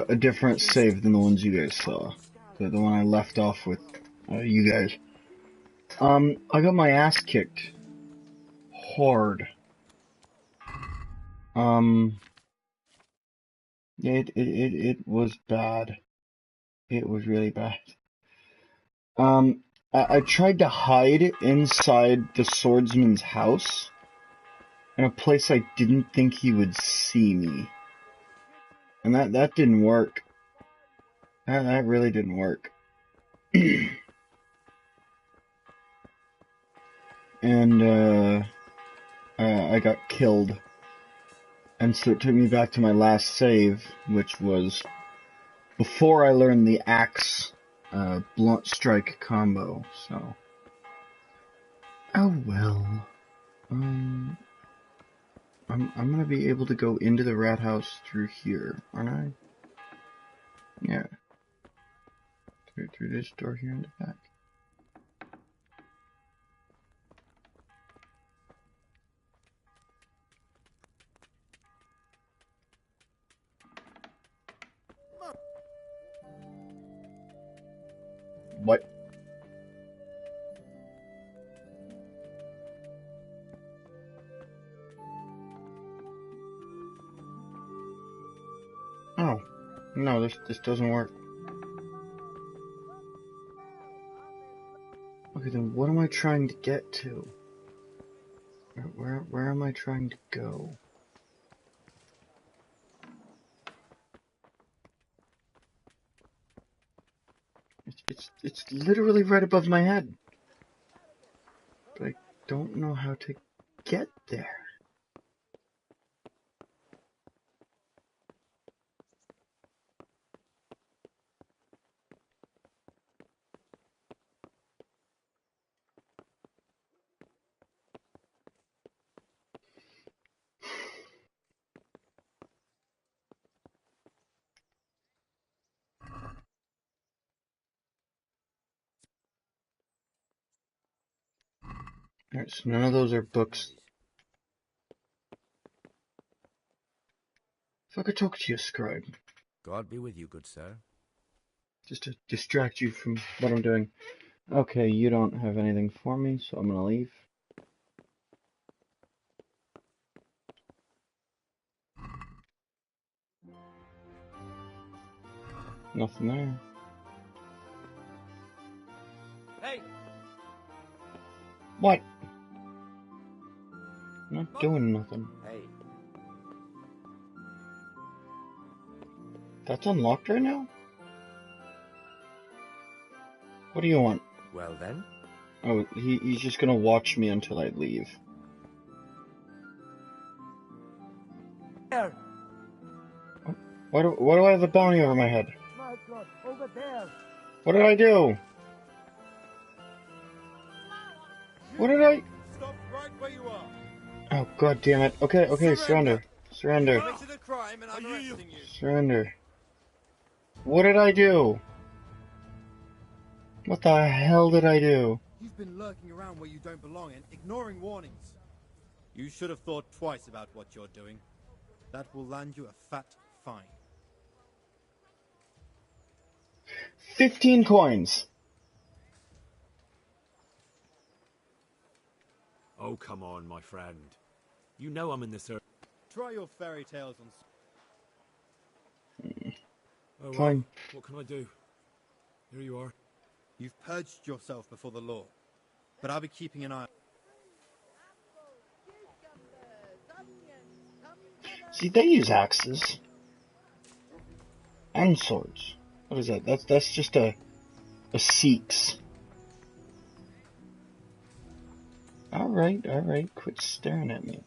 a different save than the ones you guys saw. The one I left off with you guys. I got my ass kicked hard. It was bad. It was really bad. I tried to hide inside the swordsman's house in a place I didn't think he would see me. And that didn't work. That really didn't work. And I got killed. And so it took me back to my last save, which was before I learned the axe blunt strike combo. So, oh well. I'm gonna be able to go into the rat house through here, aren't I? Yeah. Through this door here in the back. What? Oh. No, this doesn't work. Okay, then what am I trying to get to? Where am I trying to go? It's literally right above my head. But I don't know how to get there. Alright, so none of those are books. If I could talk to you, scribe. God be with you, good sir. Just to distract you from what I'm doing. Okay, you don't have anything for me, so I'm gonna leave. Nothing there. Hey! What? I'm not doing nothing. Hey. That's unlocked right now? What do you want? Well then? Oh, he's just gonna watch me until I leave. There! Why do I have a bounty over my head? My God, over there! What did I do? What did I... Stop right where you are. Oh, god damn it. Okay, surrender. Surrender. Committed a crime and I'm arresting you. Surrender. What did I do? What the hell did I do? You've been lurking around where you don't belong and ignoring warnings. You should have thought twice about what you're doing. That will land you a fat fine. 15 coins. Oh, come on, my friend. You know I'm in the circle. Try your fairy tales on... Oh, Fine. What can I do? Here you are. You've purged yourself before the law, but I'll be keeping an eye. See, they use axes. And swords. What is that? That's just a Sikhs. Alright, quit staring at me.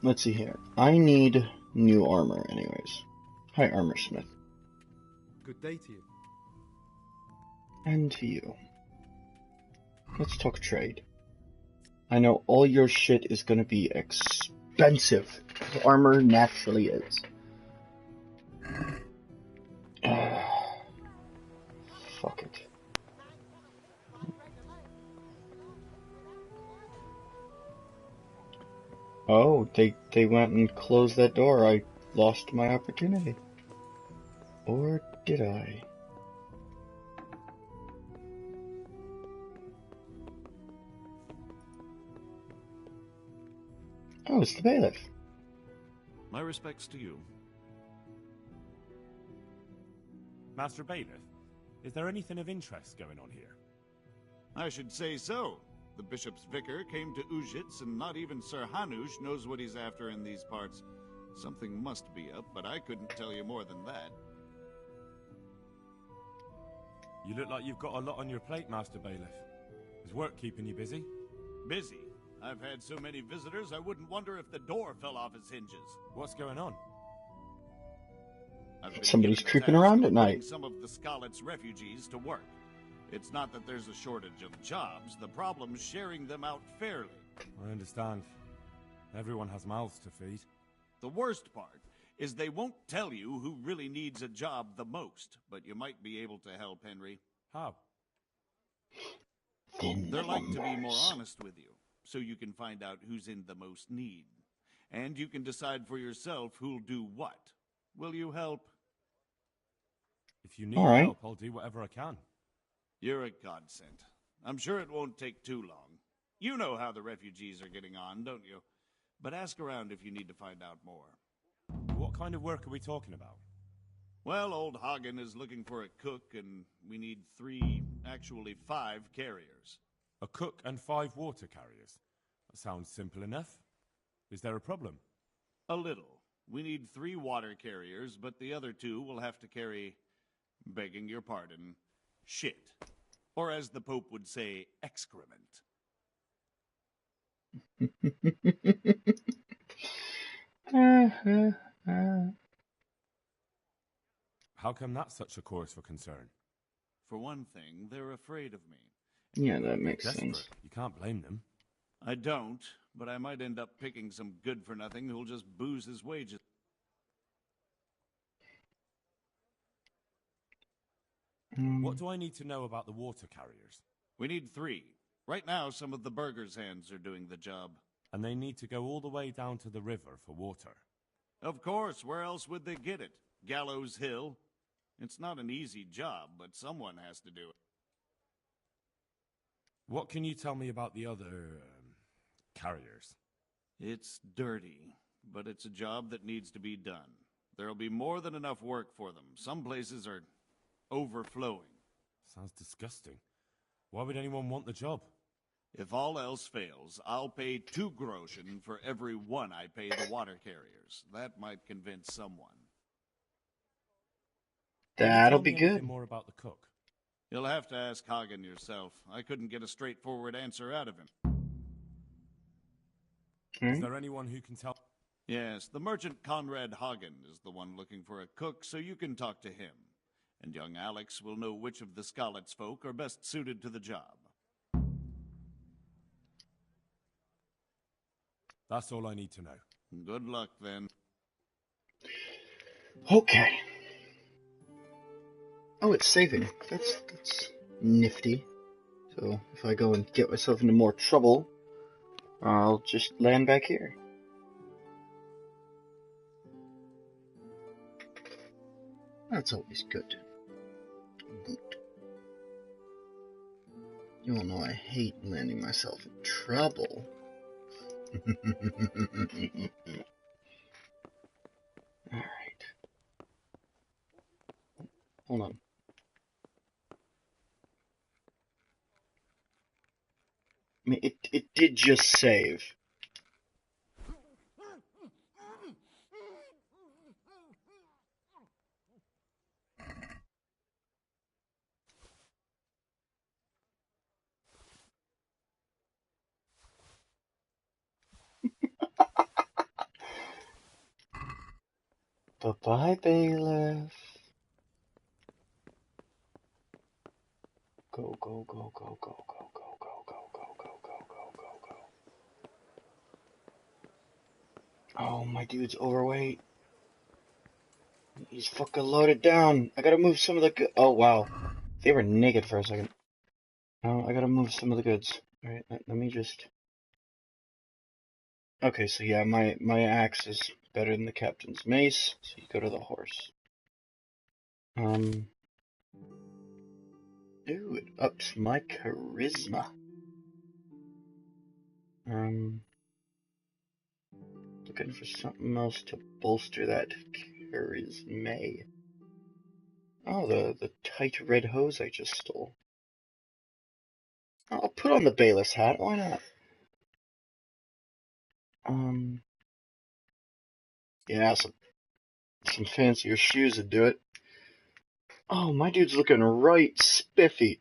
Let's see here. I need new armor anyways. Hi, Armor Smith. Good day to you. And to you. Let's talk trade. I know all your shit is gonna be expensive. Armor naturally is. Fuck it. Oh, they went and closed that door. I lost my opportunity. Or did I? Oh, it's the bailiff. My respects to you. Master Bailiff, is there anything of interest going on here? I should say so. The bishop's vicar came to Ujitz, and not even Sir Hanush knows what he's after in these parts. Something must be up, but I couldn't tell you more than that. You look like you've got a lot on your plate, Master Bailiff. Is work keeping you busy? Busy? I've had so many visitors, I wouldn't wonder if the door fell off its hinges. What's going on? I've been Somebody's given the creeping task around of at night. putting some of the Scarlet's refugees to work. It's not that there's a shortage of jobs, the problem's sharing them out fairly. I understand. Everyone has mouths to feed. The worst part is they won't tell you who really needs a job the most, but you might be able to help, Henry. How? They're like to be more honest with you, so you can find out who's in the most need. And you can decide for yourself who'll do what. Will you help? If you need All right. help, I'll do whatever I can. You're a godsend. I'm sure it won't take too long. You know how the refugees are getting on, don't you? But ask around if you need to find out more. What kind of work are we talking about? Well, old Hagen is looking for a cook, and we need 5 carriers. A cook and 5 water carriers. That sounds simple enough. Is there a problem? A little. We need 3 water carriers, but the other 2 will have to carry, begging your pardon, shit. Or as the Pope would say, excrement. How come that's such a cause for concern? For one thing, they're afraid of me. Yeah, that makes Desperate. sense. You can't blame them. I don't, but I might end up picking some good-for-nothing who'll just booze his wages. What do I need to know about the water carriers? We need 3. Right now, some of the burgers' hands are doing the job. And they need to go all the way down to the river for water. Of course, where else would they get it? Gallows Hill? It's not an easy job, but someone has to do it. What can you tell me about the other carriers? It's dirty, but it's a job that needs to be done. There'll be more than enough work for them. Some places are overflowing. Sounds disgusting. Why would anyone want the job? If all else fails, I'll pay 2 groschen for every 1 I pay the water carriers. That might convince someone. That'll Can be you tell me good. anything more about the cook? You'll have to ask Hagen yourself. I couldn't get a straightforward answer out of him. Is there anyone who can tell? Yes, the merchant Conrad Hagen is the one looking for a cook, so you can talk to him. And young Alex will know which of the Scarlet's folk are best suited to the job. That's all I need to know. Good luck, then. Okay. Oh, it's saving. That's nifty. So if I go and get myself into more trouble, I'll just land back here. That's always good. Good. You all know I hate landing myself in trouble. Alright. Hold on. I mean, it did just save. Bye-bye, bailiff. Go, go, go, go, go, go, go, go, go, go, go, go, go, go, go. Oh, my dude's overweight. He's fucking loaded down. I gotta move some of the oh, wow. They were naked for a second. No, I gotta move some of the goods. Alright, let me just... Okay, so yeah, my axe is better than the captain's mace, so you go to the horse. Ooh, it ups my charisma. Looking for something else to bolster that charisma. Oh, the tight red hose I just stole. I'll put on the bailiff's hat, why not? Yeah, some fancier shoes would do it. Oh, my dude's looking right spiffy.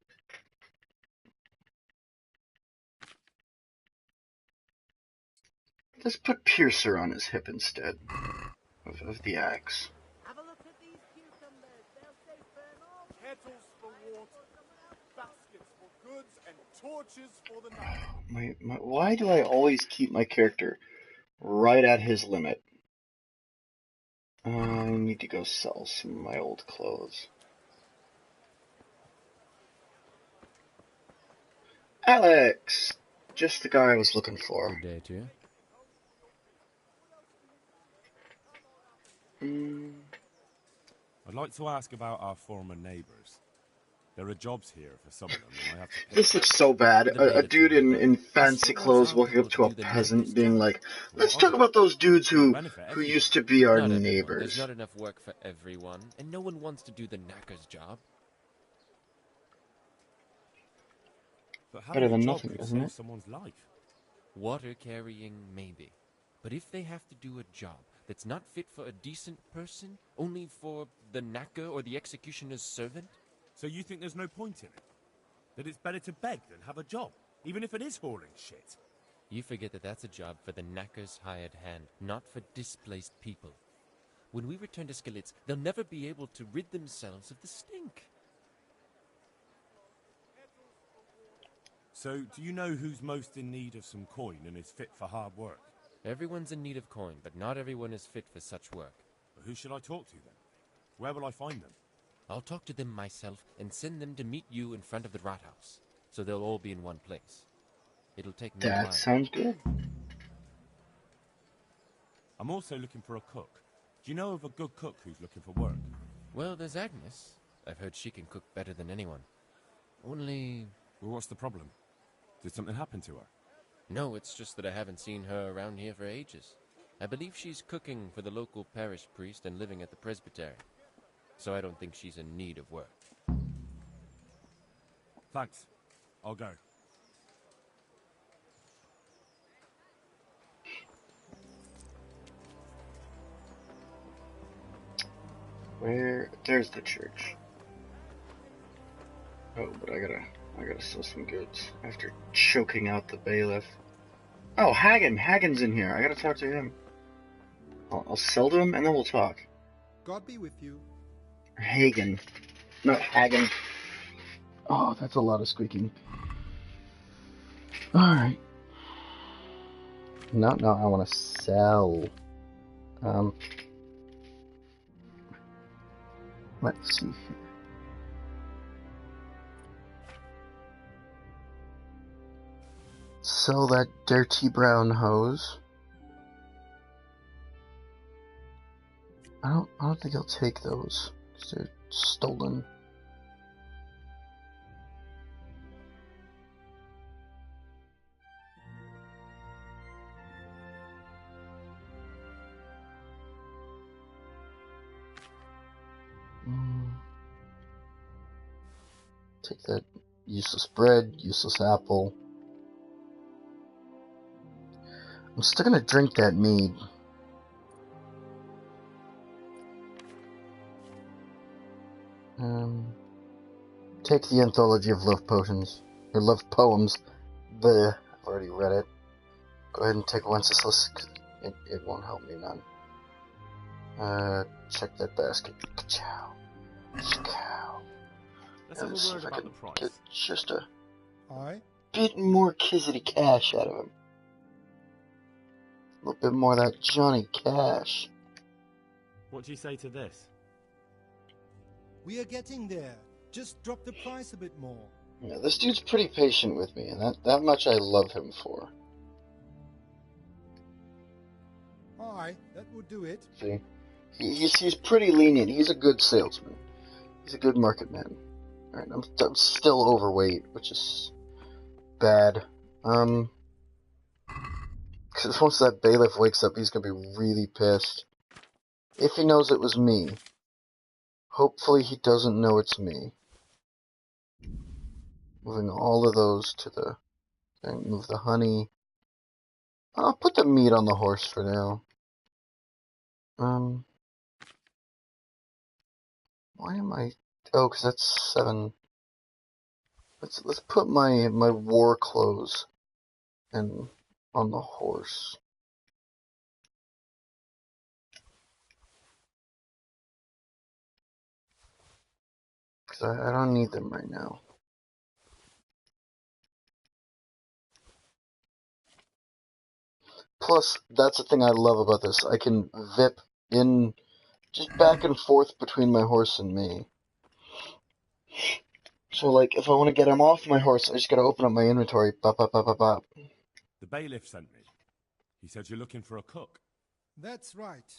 Let's put Piercer on his hip instead of the axe. Have a look at these cucumbers. They'll stay firm all Kettles for water, baskets for goods, and torches for the night. Why do I always keep my character right at his limit? I need to go sell some of my old clothes. Alex! Just the guy I was looking for. Good day to you. I'd like to ask about our former neighbours. There are jobs here for some of them, and I have to pick This looks so bad. A dude in fancy clothes walking up to a peasant being like, let's talk about those dudes who used to be our Not everyone. neighbors. There's not enough work for everyone, and no one wants to do the knacker's job. But Better having than a job nothing, could isn't save it? someone's life. Water carrying, maybe. But if they have to do a job that's not fit for a decent person, only for the knacker or the executioner's servant? So you think there's no point in it? That it's better to beg than have a job, even if it is hauling shit? You forget that that's a job for the knacker's hired hand, not for displaced people. When we return to Skalitz, they'll never be able to rid themselves of the stink. So, do you know who's most in need of some coin and is fit for hard work? Everyone's in need of coin, but not everyone is fit for such work. But who should I talk to then? Where will I find them? I'll talk to them myself and send them to meet you in front of the Rathaus, so they'll all be in one place. It'll take me a while. That sounds good. I'm also looking for a cook. Do you know of a good cook who's looking for work? Well, there's Agnes. I've heard she can cook better than anyone. Only... Well, what's the problem? Did something happen to her? No, it's just that I haven't seen her around here for ages. I believe she's cooking for the local parish priest and living at the presbytery. So I don't think she's in need of work. Thanks. I'll go. There's the church. Oh, but I gotta sell some goods after choking out the bailiff. Oh, Hagen's in here. I gotta talk to him. I'll sell to him and then we'll talk. God be with you. Hagen, not Hagen. Oh, that's a lot of squeaking. Alright. No, I want to sell. Let's see here. Sell that dirty brown hose. I don't think I'll take those, because they're stolen. Take that useless bread, useless apple. I'm still gonna drink that mead. Take the Anthology of Love Potions. Or Love Poems. Bleh, I've already read it. Go ahead and take Wenceslas. It won't help me none. Check that basket. Ka-chow. Ka-chow. Let's have a See word if I about can the price. get just a Aye? bit more Kizzity Cash out of him. A little bit more of that Johnny Cash. What do you say to this? We are getting there. Just drop the price a bit more. Yeah, this dude's pretty patient with me, and that much I love him for. Aye, that would do it. See? He's pretty lenient. He's a good salesman. He's a good market man. Alright, I'm still overweight, which is bad. Because once that bailiff wakes up, he's gonna be really pissed. If he knows it was me. Hopefully he doesn't know it's me. Moving all of those to the thing. Move the honey. I'll put the meat on the horse for now. Why am I... Oh, because that's 7... Let's put my war clothes and on the horse. Because I don't need them right now. Plus, that's the thing I love about this. I can vip in just back and forth between my horse and me. So, like, if I want to get him off my horse, I just gotta open up my inventory. Bop, bop, bop, bop, bop. The bailiff sent me. He said you're looking for a cook. That's right.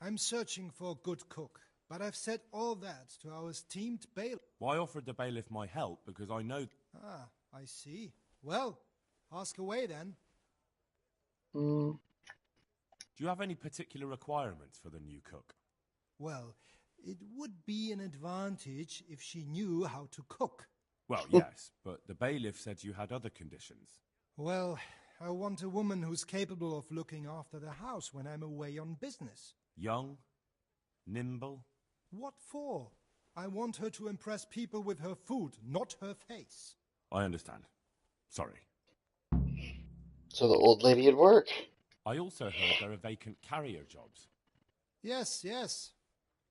I'm searching for a good cook, but I've said all that to our esteemed bailiff. Well, I offered the bailiff my help because I know... Ah, I see. Well, ask away then. Hmm. Do you have any particular requirements for the new cook? Well, it would be an advantage if she knew how to cook. Well, yes, but the bailiff said you had other conditions. Well, I want a woman who's capable of looking after the house when I'm away on business. Young? Nimble? What for? I want her to impress people with her food, not her face. I understand. Sorry. So the old lady at work. I also heard there are vacant carrier jobs. Yes, yes.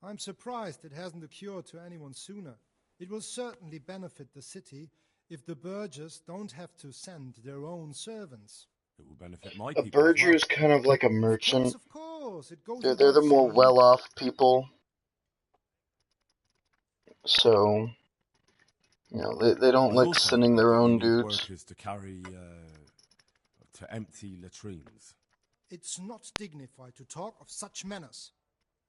I'm surprised it hasn't occurred to anyone sooner. It will certainly benefit the city if the burghers don't have to send their own servants. It will benefit my A people as burgher well. is kind of like a merchant. Of course, it goes They're without the more saying. well-off people. So, you know, they don't I like also sending heard their that you own need dudes. workers to carry, to empty latrines. It's not dignified to talk of such manners.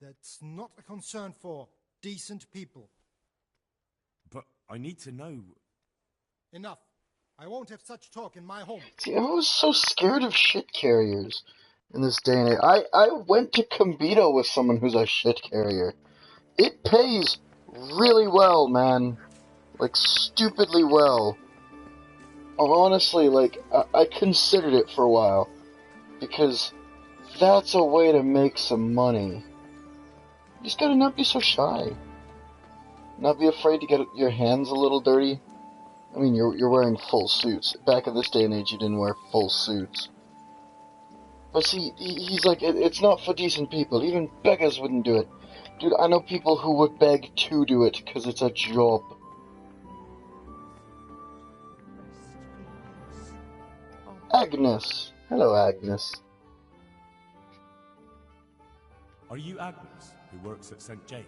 That's not a concern for decent people. But I need to know... Enough. I won't have such talk in my home. See, I was so scared of shit carriers in this day and age. I went to Combito with someone who's a shit carrier. It pays really well, man. Like, stupidly well. Honestly, like, I considered it for a while. Because that's a way to make some money. You just gotta not be so shy. Not be afraid to get your hands a little dirty. I mean, you're wearing full suits. Back in this day and age, you didn't wear full suits. But see, he's like, it's not for decent people. Even beggars wouldn't do it. Dude, I know people who would beg to do it, because it's a job. Agnes. Hello, Agnes. Are you Agnes, who works at St. James?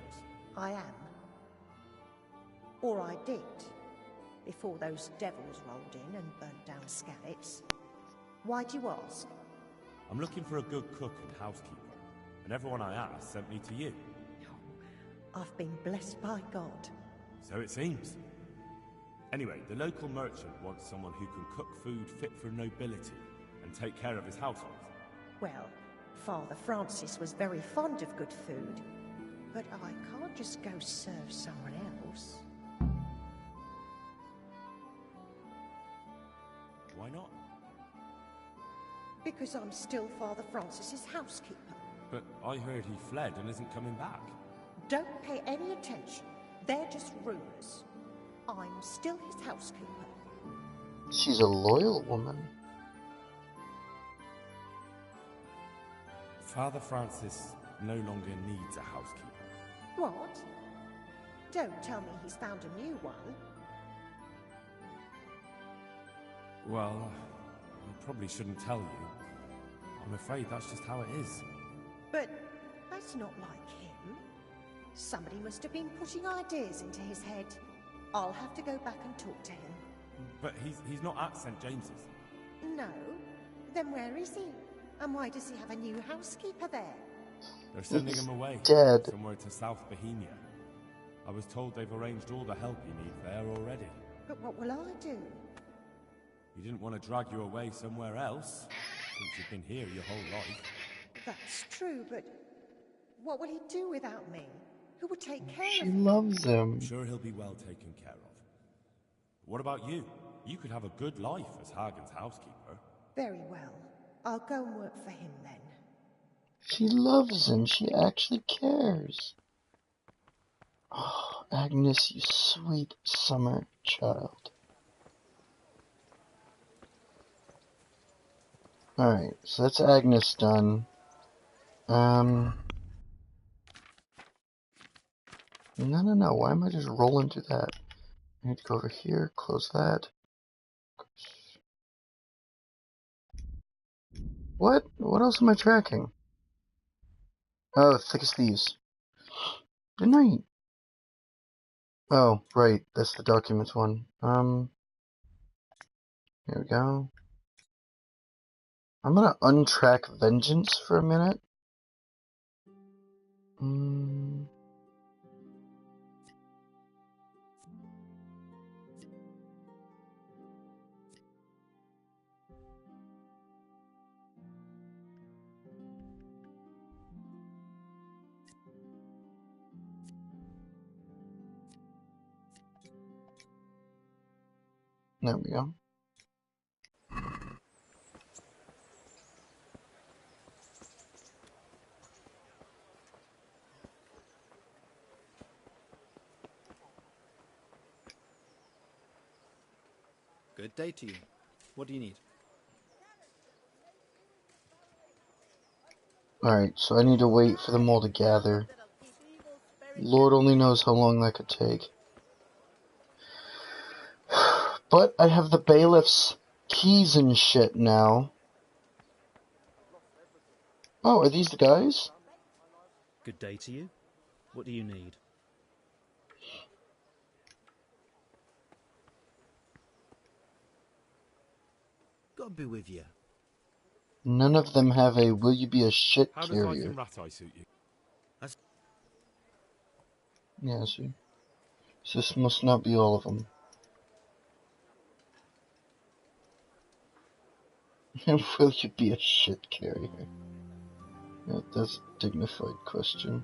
I am. Or I did, before those devils rolled in and burnt down Scallops. Why do you ask? I'm looking for a good cook and housekeeper, and everyone I asked sent me to you. I've been blessed by God. So it seems. Anyway, the local merchant wants someone who can cook food fit for nobility and take care of his household. Well, Father Francis was very fond of good food, but I can't just go serve someone else. Why not? Because I'm still Father Francis's housekeeper. But I heard he fled and isn't coming back. Don't pay any attention. They're just rumors. I'm still his housekeeper. She's a loyal woman. Father Francis no longer needs a housekeeper. What? Don't tell me he's found a new one. Well, I probably shouldn't tell you. I'm afraid that's just how it is. But that's not like him. Somebody must have been putting ideas into his head. I'll have to go back and talk to him. But he's not at St. James's. No? Then where is he? And why does he have a new housekeeper there? They're sending He's him away. dead. Somewhere to South Bohemia. I was told they've arranged all the help you need there already. But what will I do? You didn't want to drag you away somewhere else, since you've been here your whole life. That's true, but what will he do without me? Who would take care She of him? loves him. I'm sure he'll be well taken care of. But what about you? You could have a good life as Hagen's housekeeper. Very well. I'll go and work for him then. She loves him. She actually cares. Oh, Agnes, you sweet summer child. Alright, so that's Agnes done. No, why am I just rolling through that? I need to go over here, close that. What? What else am I tracking? Oh, Thick as Thieves. Good night. Oh, right, that's the documents one. Here we go. I'm gonna untrack Vengeance for a minute. There we go. Good day to you. What do you need? Alright, so I need to wait for them all to gather. Lord only knows how long that could take. But I have the bailiff's keys and shit now. Oh, are these the guys? Good day to you. What do you need? God be with you. None of them have a will you be a shit How does carrier. Viking Rat Eye suit you? Yeah, see. So this must not be all of them. Will you be a shit carrier? Yeah, that's a dignified question.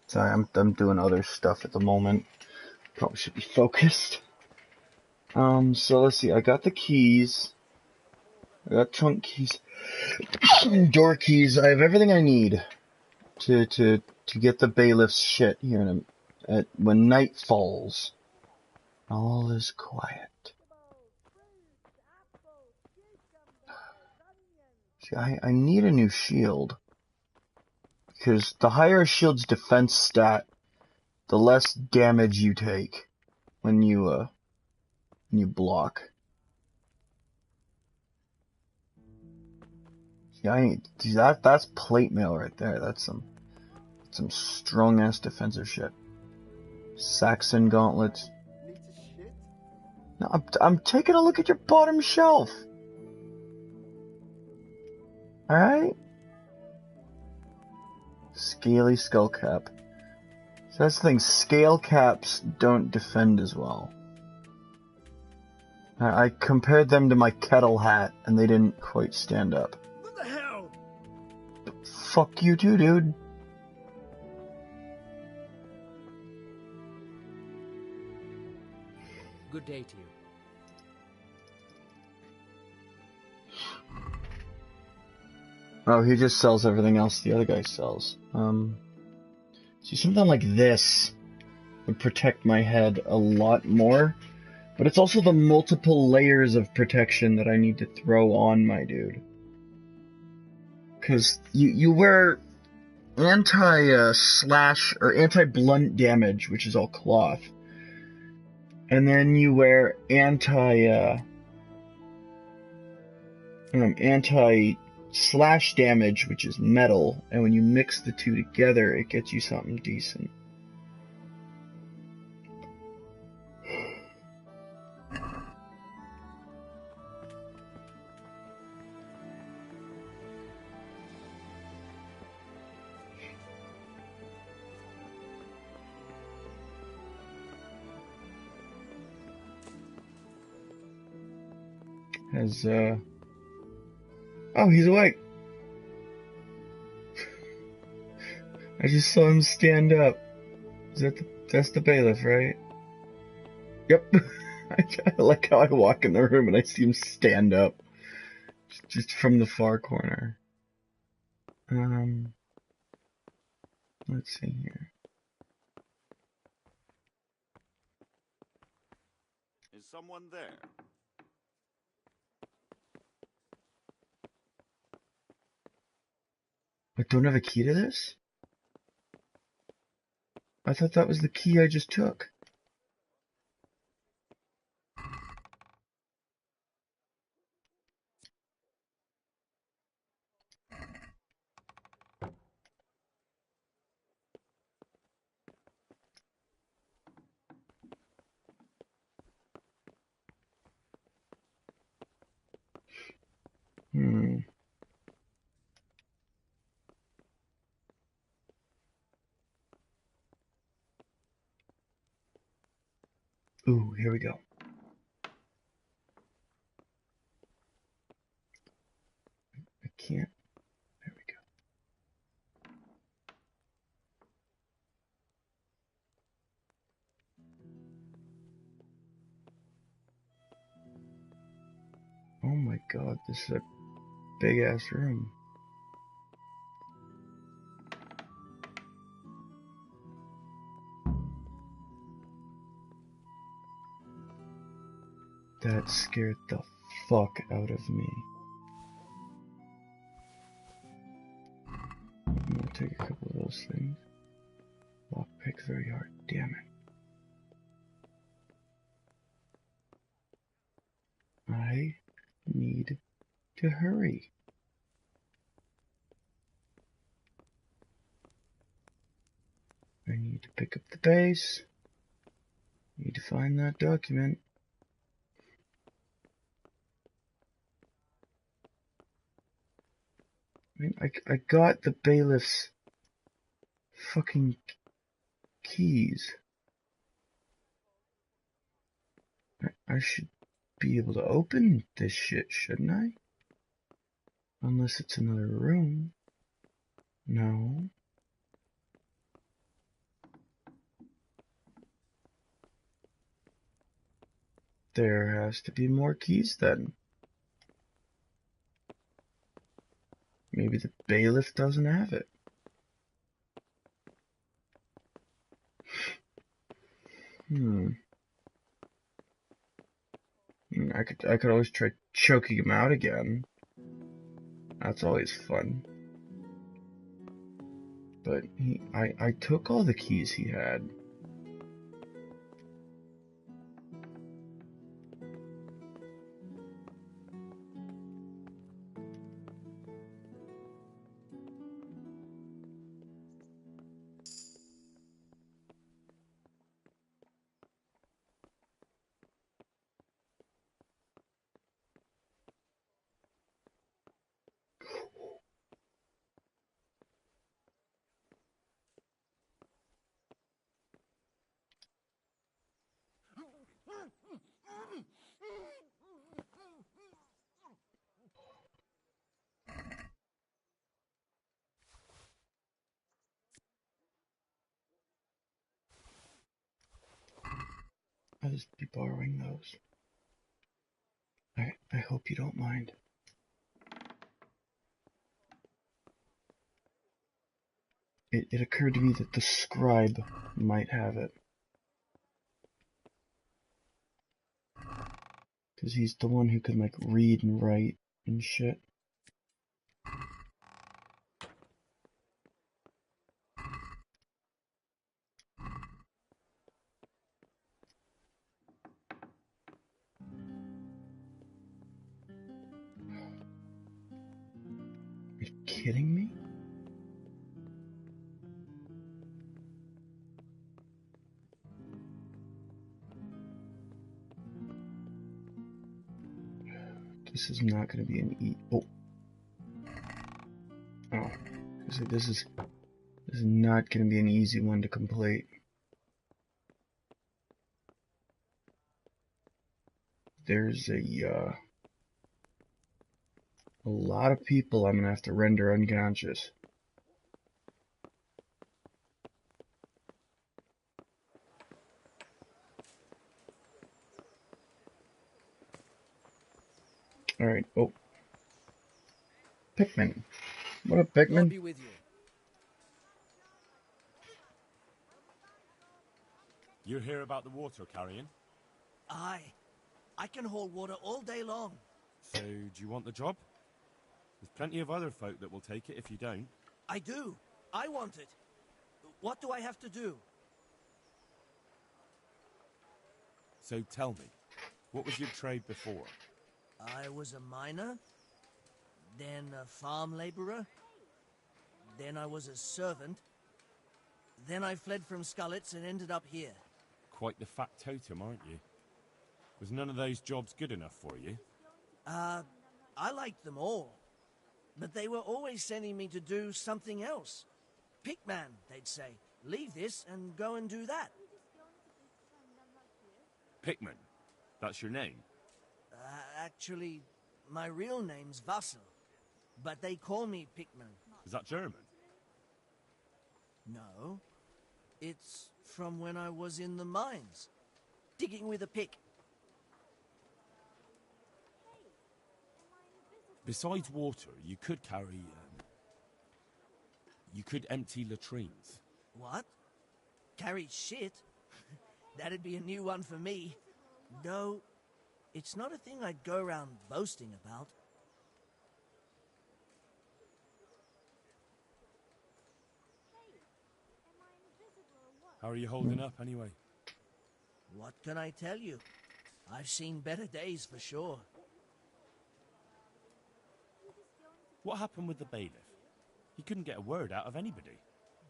Sorry, I'm doing other stuff at the moment. Probably should be focused. So let's see. I got the keys. I got trunk keys, door keys. I have everything I need to get the bailiff's shit here when night falls. All is quiet. See, I need a new shield. Because the higher a shield's defense stat, the less damage you take when you block. See, that's plate mail right there. That's some strong ass defensive shit. Saxon gauntlets. No, I'm taking a look at your bottom shelf. Alright? Scaly skull cap. So that's the thing, scale caps don't defend as well. I compared them to my kettle hat, and they didn't quite stand up. What the hell? Fuck you too, dude. Good day to you. Oh, he just sells everything else the other guy sells. See, something like this would protect my head a lot more, but it's also the multiple layers of protection that I need to throw on my dude. Because you wear anti-slash or anti-blunt damage, which is all cloth, and then you wear anti-slash damage, which is metal, and when you mix the two together, it gets you something decent. Oh, he's awake. I just saw him stand up. That's the bailiff, right? Yep. I like how I walk in the room and I see him stand up. Just from the far corner. Let's see here. Is someone there? I don't have a key to this? I thought that was the key I just took. Ooh, here we go. I can't. There we go. Oh my god, this is a big ass room. That scared the fuck out of me. I'm gonna take a couple of those things. Lockpick very hard, damn it. I need to hurry. I need to pick up the base. Need to find that document. I mean, I got the bailiff's fucking keys. I should be able to open this shit, shouldn't I? Unless it's another room. No. There has to be more keys then. Maybe the bailiff doesn't have it. I could always try choking him out again. That's always fun. But I took all the keys he had. I'll just be borrowing those. I hope you don't mind. it occurred to me that the scribe might have it. Because he's the one who can, like, read and write and shit. Are you kidding me? This is not going to be an oh. This is not going to be an easy one to complete. There's a lot of people I'm going to have to render unconscious. Alright, oh. Pikmin. What up, Pikmin? Lord be with you. You hear about the water carrying? Aye. I can haul water all day long. So, do you want the job? There's plenty of other folk that will take it if you don't. I do. I want it. What do I have to do? So tell me, what was your trade before? I was a miner, then a farm laborer, then I was a servant, then I fled from Skullets and ended up here. Quite the fat totem, aren't you? Was none of those jobs good enough for you? I liked them all, but they were always sending me to do something else. Pickman, they'd say. Leave this and go and do that. Pickman? That's your name? Actually, my real name's Vassal, but they call me Pickman. Is that German? No, it's from when I was in the mines, digging with a pick. Besides water, you could carry, you could empty latrines. What? Carry shit? That'd be a new one for me. No, it's not a thing I'd go around boasting about. How are you holding up, anyway? What can I tell you? I've seen better days for sure. What happened with the bailiff? He couldn't get a word out of anybody.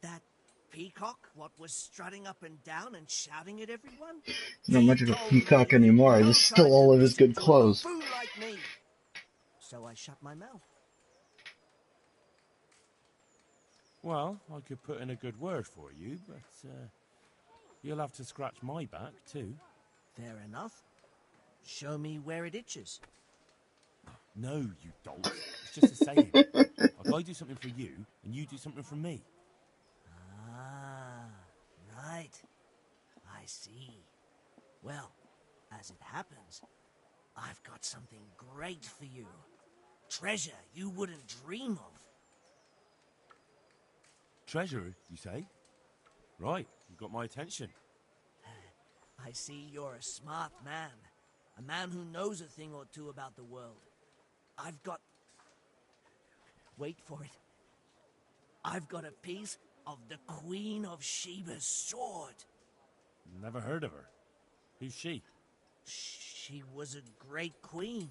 That peacock, what was strutting up and down and shouting at everyone? He's not much of a peacock anymore. He stole all of his good clothes. Fool like me. So I shut my mouth. Well, I could put in a good word for you, but you'll have to scratch my back, too. Fair enough. Show me where it itches. No, you dolt. It's just a saying. Like I do something for you, and you do something for me. Ah, right. I see. Well, as it happens, I've got something great for you. Treasure you wouldn't dream of. Treasure, you say? Right, you've got my attention. I see you're a smart man. A man who knows a thing or two about the world. I've got... Wait for it. I've got a piece of the Queen of Sheba's sword. Never heard of her. Who's she? She was a great queen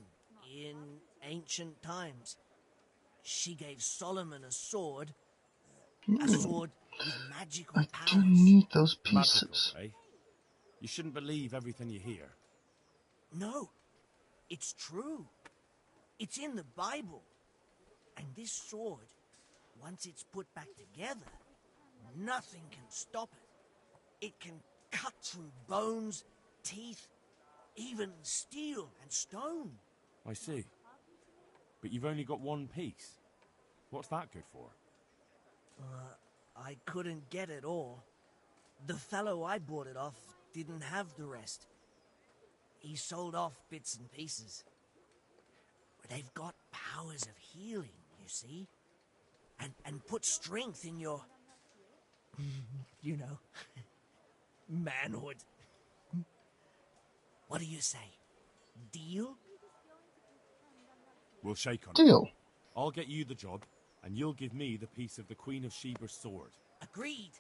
in ancient times. She gave Solomon a sword with magical powers. I do need those pieces. Magical, eh? You shouldn't believe everything you hear. No, it's true. It's in the Bible. And this sword, once it's put back together, nothing can stop it. It can cut through bones, teeth, even steel and stone. I see. But you've only got one piece. What's that good for? I couldn't get it all. The fellow I bought it off didn't have the rest. He sold off bits and pieces. They've got powers of healing, you see? And put strength in your... You know, manhood. What do you say? Deal? We'll shake on it. Deal. I'll get you the job, and you'll give me the piece of the Queen of Sheba's sword. Agreed.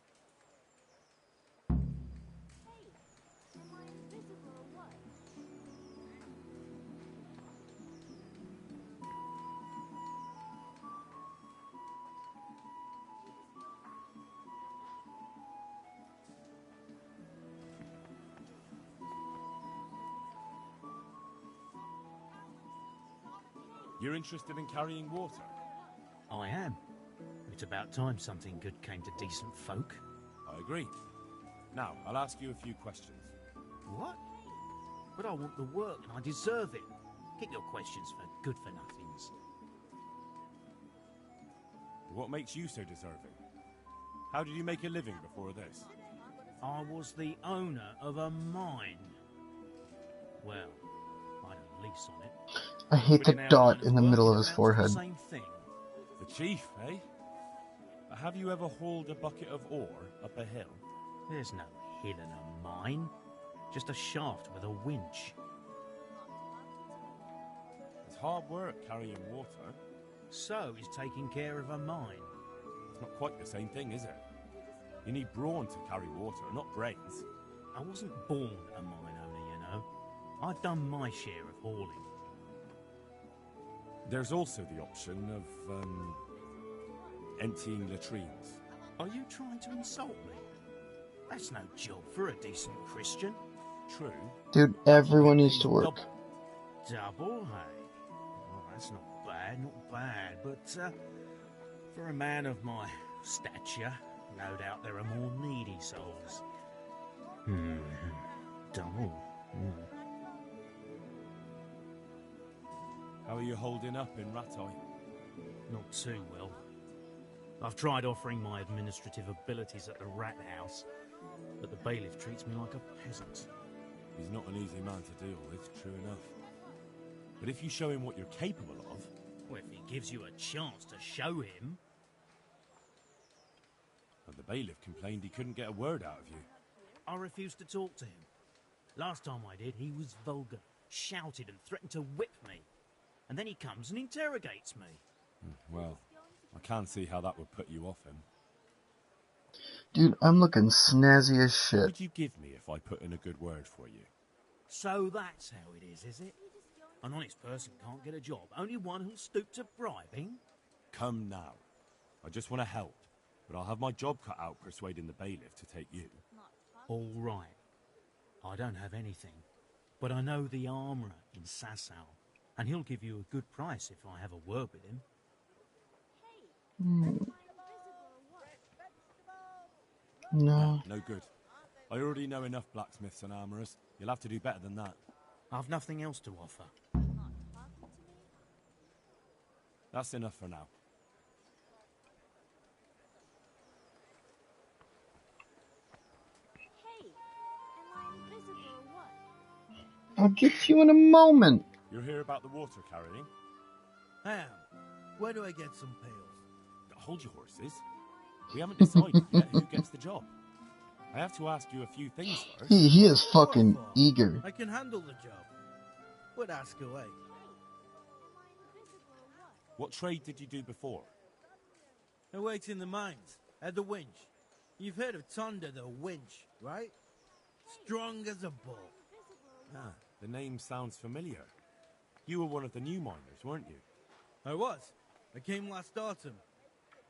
You're interested in carrying water? I am. It's about time something good came to decent folk. I agree. Now, I'll ask you a few questions. What? But I want the work and I deserve it. Keep your questions for good-for-nothings. What makes you so deserving? How did you make a living before this? I was the owner of a mine. Well, I had a lease on it. I hate the dot in the middle of his forehead. Same thing. The chief, eh? Have you ever hauled a bucket of ore up a hill? There's no hill in a mine. Just a shaft with a winch. It's hard work carrying water. So is taking care of a mine. It's not quite the same thing, is it? You need brawn to carry water, not brains. I wasn't born a mine owner, you know. I've done my share of hauling. There's also the option of, emptying latrines. Are you trying to insult me? That's no job for a decent Christian. True. Dude, everyone needs to work. Double, hey? Well, that's not bad, but, for a man of my stature, no doubt there are more needy souls. Double. How are you holding up in Ratai? Not too well. I've tried offering my administrative abilities at the rat house, but the bailiff treats me like a peasant. He's not an easy man to deal with, true enough. But if you show him what you're capable of... Well, if he gives you a chance to show him... Well, the bailiff complained he couldn't get a word out of you. I refused to talk to him. Last time I did, he was vulgar, shouted and threatened to whip me. And then he comes and interrogates me. Well, I can't see how that would put you off him. Dude, I'm looking snazzy as shit. What would you give me if I put in a good word for you? So that's how it is it? An honest person can't get a job, only one who'll stoop to bribing? Come now. I just want to help, but I'll have my job cut out persuading the bailiff to take you. All right. I don't have anything, but I know the armourer in Sasau, and he'll give you a good price if I have a word with him. No. No good. I already know enough blacksmiths and armourers. You'll have to do better than that. I've nothing else to offer. That's enough for now. I'll get to you in a moment. You're here about the water carrying? Ham, where do I get some pails? Hold your horses. We haven't decided yet who gets the job. I have to ask you a few things first. He is fucking eager. I can handle the job. But ask away. What trade did you do before? I worked in the mines, at the winch. You've heard of Thunder the winch, right? Strong as a bull. Ah, the name sounds familiar. You were one of the new miners, weren't you? I was. I came last autumn.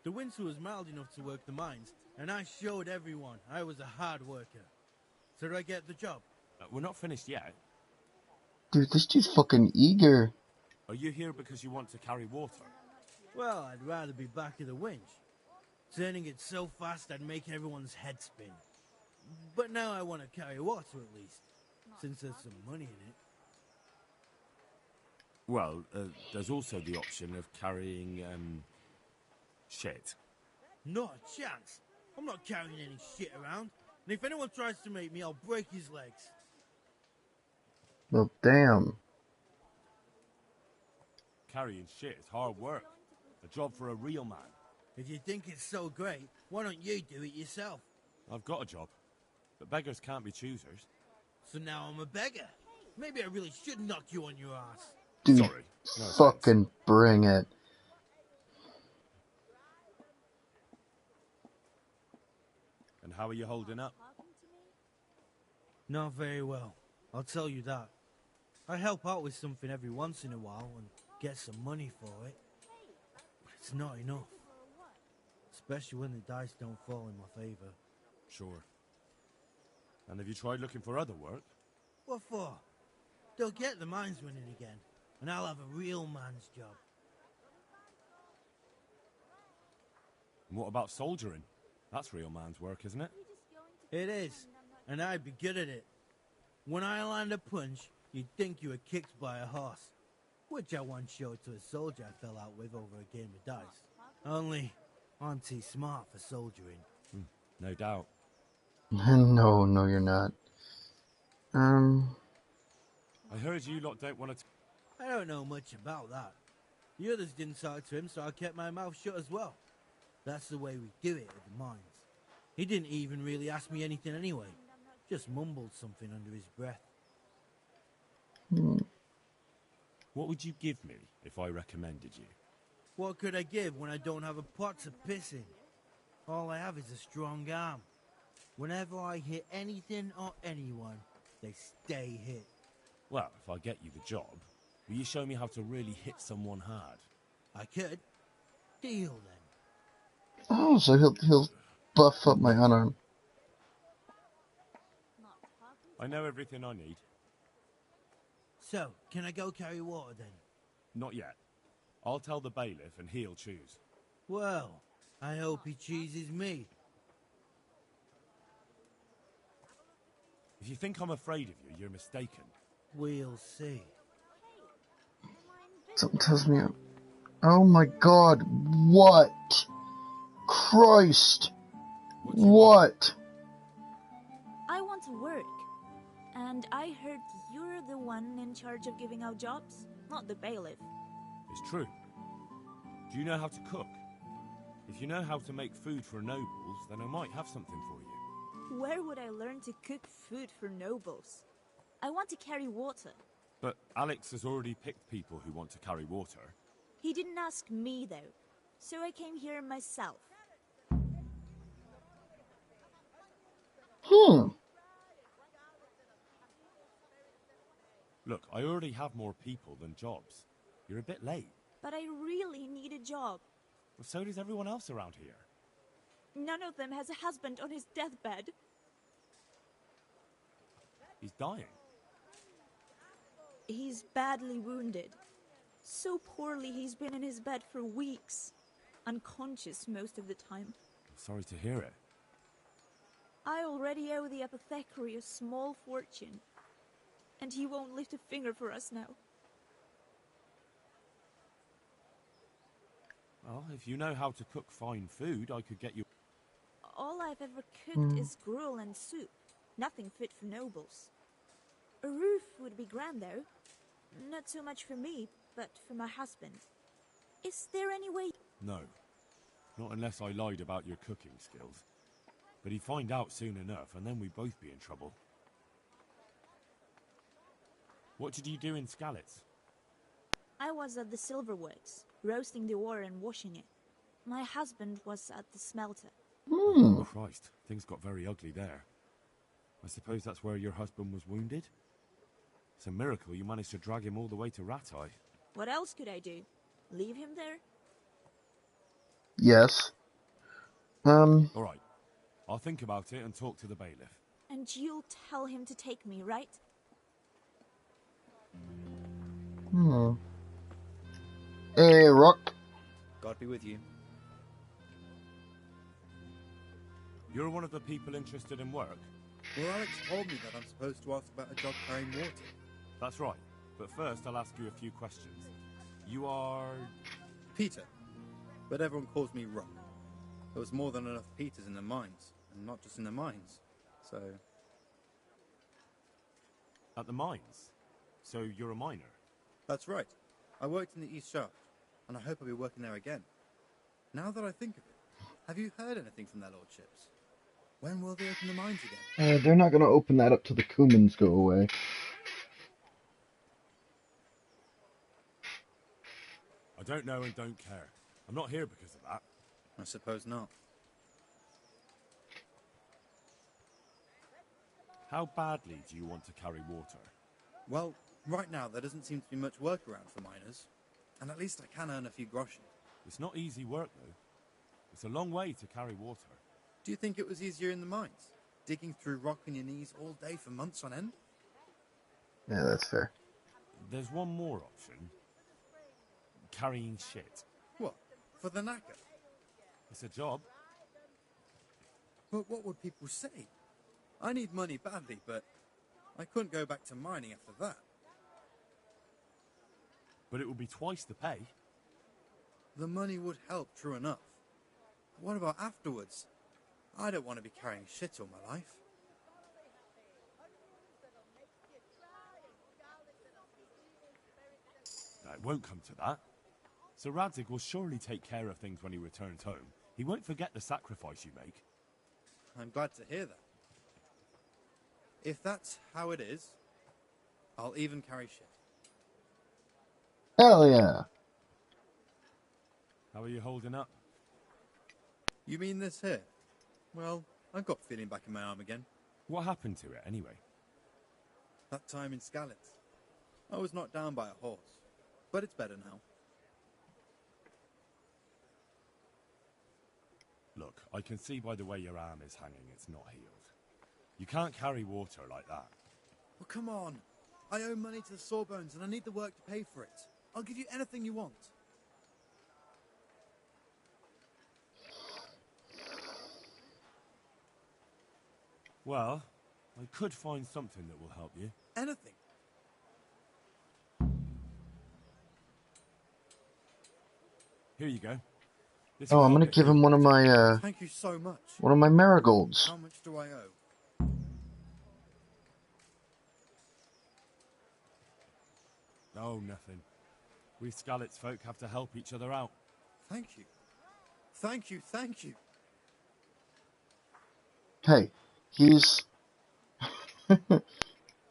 The winter was mild enough to work the mines, and I showed everyone I was a hard worker. So I get the job. We're not finished yet. Dude, this dude's fucking eager. Are you here because you want to carry water? Well, I'd rather be back at the winch. Turning it so fast I'd make everyone's head spin. But now I want to carry water at least, since there's some money in it. Well, there's also the option of carrying, shit. Not a chance. I'm not carrying any shit around. And if anyone tries to make me, I'll break his legs. Well, damn. Carrying shit is hard work. A job for a real man. If you think it's so great, why don't you do it yourself? I've got a job, but beggars can't be choosers. So now I'm a beggar. Maybe I really should knock you on your ass. Dude, Sorry, no offense. fucking bring it. And how are you holding up? Not very well, I'll tell you that. I help out with something every once in a while and get some money for it. But it's not enough. Especially when the dice don't fall in my favor. Sure. And have you tried looking for other work? What for? They'll get the mines running again, and I'll have a real man's job. And what about soldiering? That's real man's work, isn't it? It is, and I'd be good at it. When I land a punch, you'd think you were kicked by a horse, which I once showed to a soldier I fell out with over a game of dice. Only, I'm too smart for soldiering. No doubt. No, you're not. I heard you lot don't want to... I don't know much about that. The others didn't talk to him, so I kept my mouth shut as well. That's the way we do it at the mines. He didn't even really ask me anything anyway. Just mumbled something under his breath. What would you give me if I recommended you? What could I give when I don't have a pot to piss in? All I have is a strong arm. Whenever I hit anything or anyone, they stay hit. Well, if I get you the job, will you show me how to really hit someone hard? I could. Deal then. Oh, so he'll buff up my unarm. I know everything I need. So, can I go carry water then? Not yet. I'll tell the bailiff and he'll choose. Well, I hope he chooses me. If you think I'm afraid of you, you're mistaken. We'll see. Something tells me... Oh my god, what? Christ! What? I want to work. And I heard you're the one in charge of giving out jobs, not the bailiff. It's true. Do you know how to cook? If you know how to make food for nobles, then I might have something for you. Where would I learn to cook food for nobles? I want to carry water. But Alex has already picked people who want to carry water. He didn't ask me, though. So I came here myself. Look, I already have more people than jobs. You're a bit late. But I really need a job. Well, so does everyone else around here. None of them has a husband on his deathbed. He's dying. He's badly wounded. So poorly he's been in his bed for weeks. Unconscious most of the time. Sorry to hear it. I already owe the apothecary a small fortune. And he won't lift a finger for us now. Well, if you know how to cook fine food, I could get you... All I've ever cooked is gruel and soup. Nothing fit for nobles. A roof would be grand, though. Not so much for me, but for my husband. Is there any way... No. Not unless I lied about your cooking skills. But he'd find out soon enough, and then we'd both be in trouble. What did you do in Skalitz? I was at the silverworks, roasting the ore and washing it. My husband was at the smelter. Oh, Christ, things got very ugly there. I suppose that's where your husband was wounded? It's a miracle you managed to drag him all the way to Ratai. What else could I do? Leave him there? Yes. All right. I'll think about it and talk to the bailiff. And you'll tell him to take me, right? Hey, Rock. God be with you. You're one of the people interested in work? Well, Alex told me that I'm supposed to ask about a job carrying water. That's right. But first, I'll ask you a few questions. You are... Peter. But everyone calls me Rock. There was more than enough Peters in the mines. And not just in the mines. So... At the mines? So you're a miner? That's right. I worked in the East Shaft. And I hope I'll be working there again. Now that I think of it, have you heard anything from their lordships? When will they open the mines again? They're not going to open that up till the Cumans go away. I don't know and don't care. I'm not here because of that. I suppose not. How badly do you want to carry water? Well, right now there doesn't seem to be much work around for miners. And at least I can earn a few groschen. It's not easy work, though. It's a long way to carry water. Do you think it was easier in the mines? Digging through rock on your knees all day for months on end? Yeah, that's fair. There's one more option. Carrying shit. What? For the knacker? It's a job. But what would people say? I need money badly, but I couldn't go back to mining after that. But it would be twice the pay. The money would help, true enough. But what about afterwards? I don't want to be carrying shit all my life. No, it won't come to that. Sir Radzig will surely take care of things when he returns home. He won't forget the sacrifice you make. I'm glad to hear that. If that's how it is, I'll even carry shit. Hell yeah. How are you holding up? You mean this here? Well, I've got feeling back in my arm again. What happened to it, anyway? That time in Skalitz. I was knocked down by a horse, but it's better now. Look, I can see by the way your arm is hanging it's not healed. You can't carry water like that. Well, come on. I owe money to the Sawbones and I need the work to pay for it. I'll give you anything you want. Well, I could find something that will help you. Anything? Here you go. This Oh, will I'm help gonna get give him healed. one of my, Thank you so much. one of my marigolds. How much do I owe? Oh, nothing. We Skalitz folk have to help each other out. Thank you. Thank you, thank you. Hey, he's...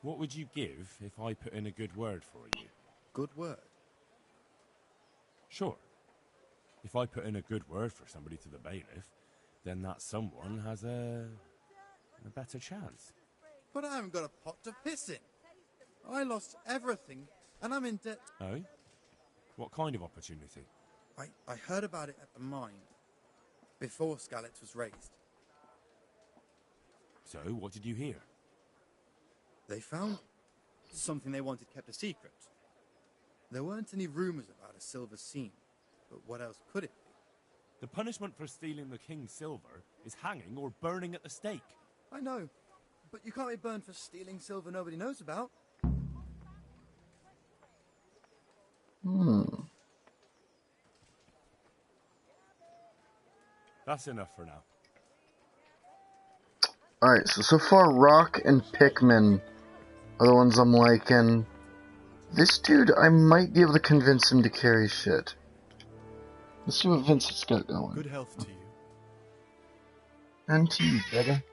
What would you give if I put in a good word for you? Good word? Sure. If I put in a good word for somebody to the bailiff, then that someone has a better chance. But I haven't got a pot to piss in. I lost everything, and I'm in debt. Oh? What kind of opportunity? I heard about it at the mine, before Skalitz was raised. So, what did you hear? They found something they wanted kept a secret. There weren't any rumors about a silver seam, but what else could it be? The punishment for stealing the king's silver is hanging or burning at the stake. I know, but you can't be burned for stealing silver nobody knows about. That's enough for now. Alright, so far Rock and Pikmin are the ones I'm liking. This dude, I might be able to convince him to carry shit. Let's see what Vincent's got going. Good health to you. And to you, brother.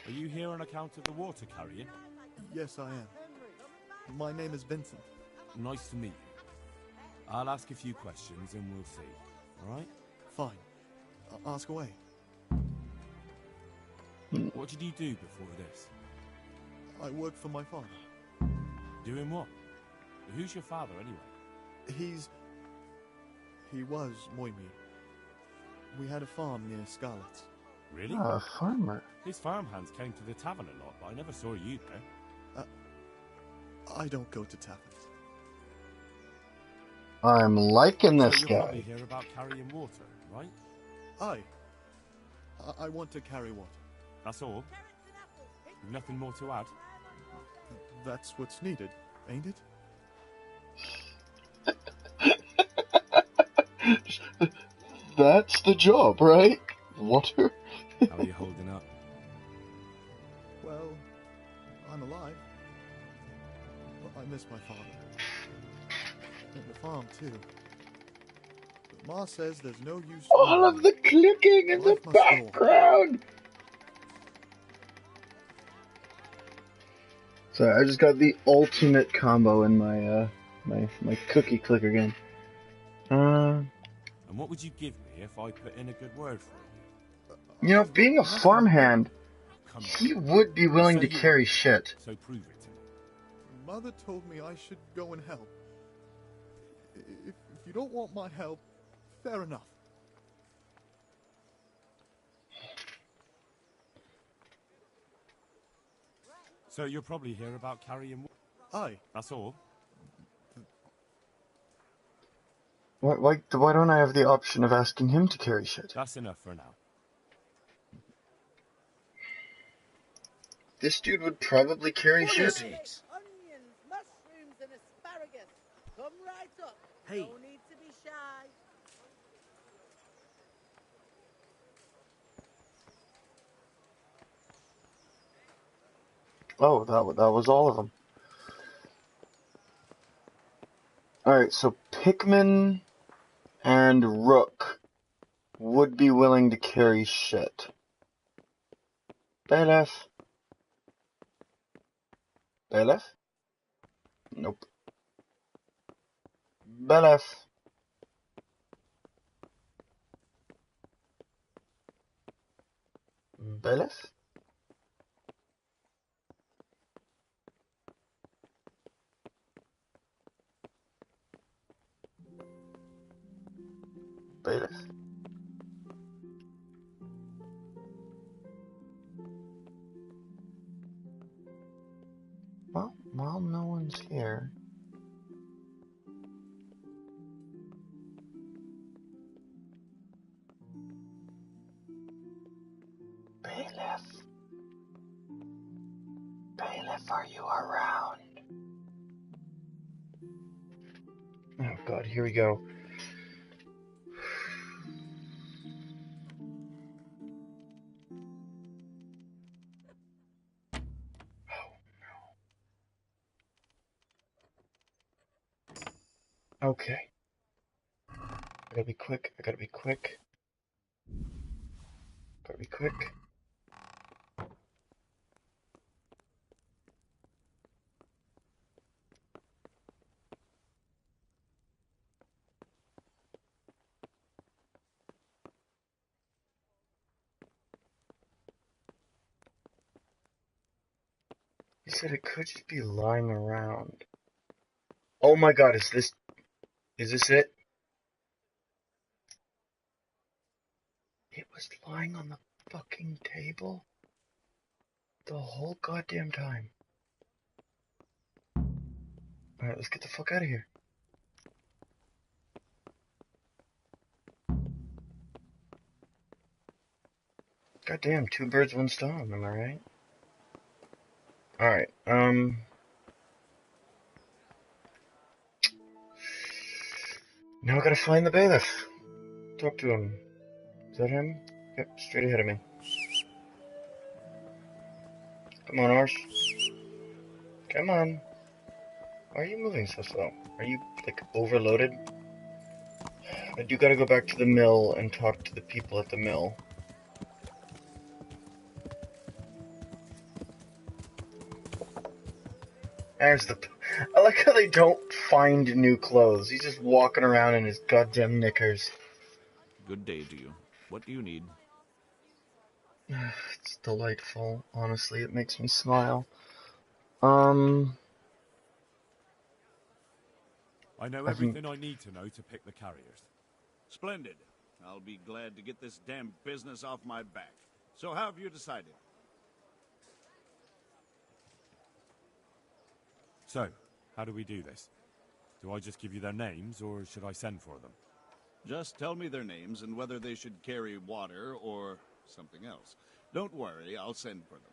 Are you here on account of the water carrying? Yes, I am. My name is Vincent. Nice to meet you. I'll ask a few questions and we'll see. Alright? Fine. Ask away. What did you do before this? I work for my father. Doing what? Who's your father, anyway? He was Moimir. We had a farm near Skalitz. Really? Oh, a farmer. His farmhands came to the tavern a lot, but I never saw you there. I don't go to taverns. I'm liking this So you're probably guy. here about carrying water, right? I want to carry water. That's all? You've nothing more to add? That's what's needed, ain't it? That's the job, right? Water? How are you holding up? Well, I'm alive. But I miss my father. And the farm, too. But Ma says there's no use All worrying. of the clicking in the Life must go on. background! Sorry, I just got the ultimate combo in my my cookie clicker game. And what would you give me if I put in a good word for you? You know, being a farmhand, Come he on. would be willing Say to you carry are, shit. So prove it to me. Mother told me I should go and help. If you don't want my help, fair enough. So you're probably here about carrying... Aye. That's all? Why don't I have the option of asking him to carry shit? That's enough for now. This dude would probably carry What shit. is it? Onions, mushrooms, and asparagus. Come right up. Hey. No need to be shy. Oh, that was all of them. Alright, so Pikmin and Rook would be willing to carry shit. Bailiff? Bailiff? Nope. Bailiff? Bailiff? Bailiff? Well, while no one's here... Bailiff? Bailiff, are you around? Oh god, here we go. Okay. I gotta be quick. Gotta be quick. He said it could just be lying around. Oh my god, is this it? It was lying on the fucking table the whole goddamn time. Alright, let's get the fuck out of here. Goddamn, 2 birds, 1 stone, am I right? Alright, now I gotta find the bailiff. Talk to him. Is that him? Yep, straight ahead of me. Come on, Arsh. Come on. Why are you moving so slow? Are you, like, overloaded? I do gotta go back to the mill and talk to the people at the mill. There's the... I like how they don't find new clothes. He's just walking around in his goddamn knickers. Good day to you. What do you need? It's delightful. Honestly, it makes me smile. I know everything I need to know to pick the carriers. Splendid. I'll be glad to get this damn business off my back. So how have you decided? So, how do we do this? Do I just give you their names, or should I send for them? Just tell me their names and whether they should carry water or something else. Don't worry, I'll send for them.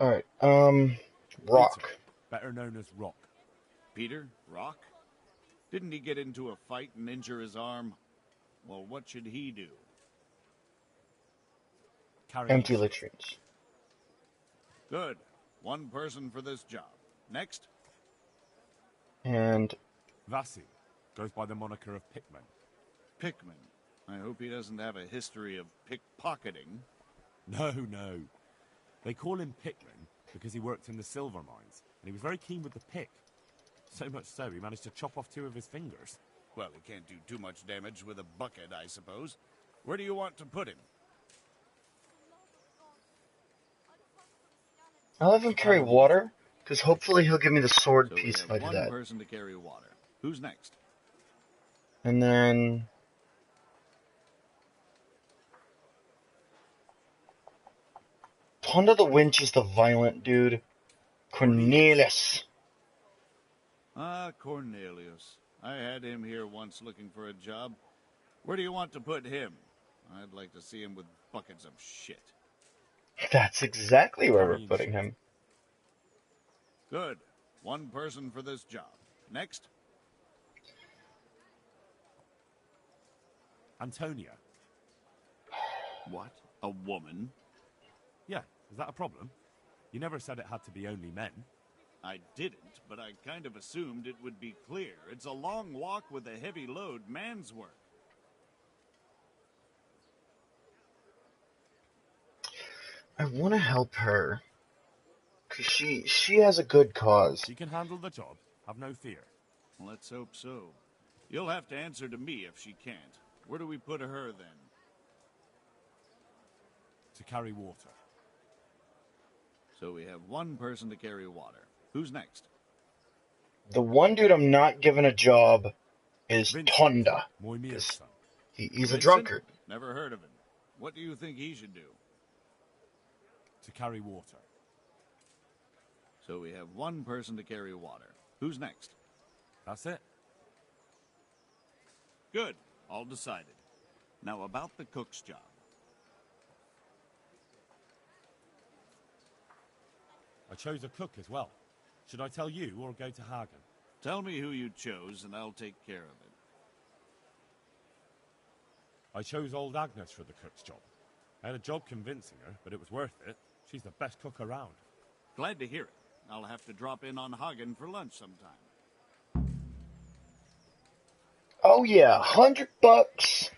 Alright, Rock. Peter, better known as Rock. Peter? Rock? Didn't he get into a fight and injure his arm? Well, what should he do? Carry Empty shit. latrines. Good. 1 person for this job. Next? And Vasi. Goes by the moniker of Pickman. Pickman. I hope he doesn't have a history of pickpocketing. No, no. They call him Pickman because he worked in the silver mines, and he was very keen with the pick. So much so, he managed to chop off 2 of his fingers. Well, he can't do too much damage with a bucket, I suppose. Where do you want to put him? I'll have him carry water, because hopefully he'll give me the sword So piece if we I have do one that. person to carry water. Who's next? And then... Ponder the Winch is the violent dude. Cornelius. Ah, Cornelius. I had him here once looking for a job. Where do you want to put him? I'd like to see him with buckets of shit. That's exactly where we're putting him. Good. One person for this job. Next? Antonia. What? A woman? Yeah, is that a problem? You never said it had to be only men. I didn't, but I kind of assumed it would be clear. It's a long walk with a heavy load, man's work. I want to help her. Because she has a good cause. She can handle the job. Have no fear. Let's hope so. You'll have to answer to me if she can't. Where do we put her, then? To carry water. So we have one person to carry water. Who's next? The one dude I'm not giving a job is Tonda. He's a drunkard. Never heard of him. What do you think he should do? To carry water. So we have one person to carry water. Who's next? That's it. Good. All decided. Now about the cook's job. I chose a cook as well. Should I tell you or go to Hagen? Tell me who you chose and I'll take care of it. I chose old Agnes for the cook's job. I had a job convincing her, but it was worth it. She's the best cook around. Glad to hear it. I'll have to drop in on Hagen for lunch sometime. Oh yeah, $100.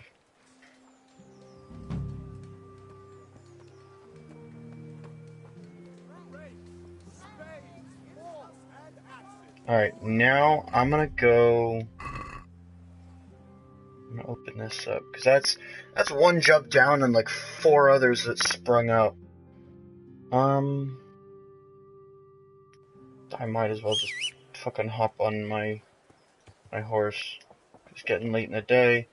Alright, now I'm gonna go... I'm gonna open this up, because that's one jump down and like 4 others that sprung up. I might as well just fucking hop on my horse. It's getting late in the day.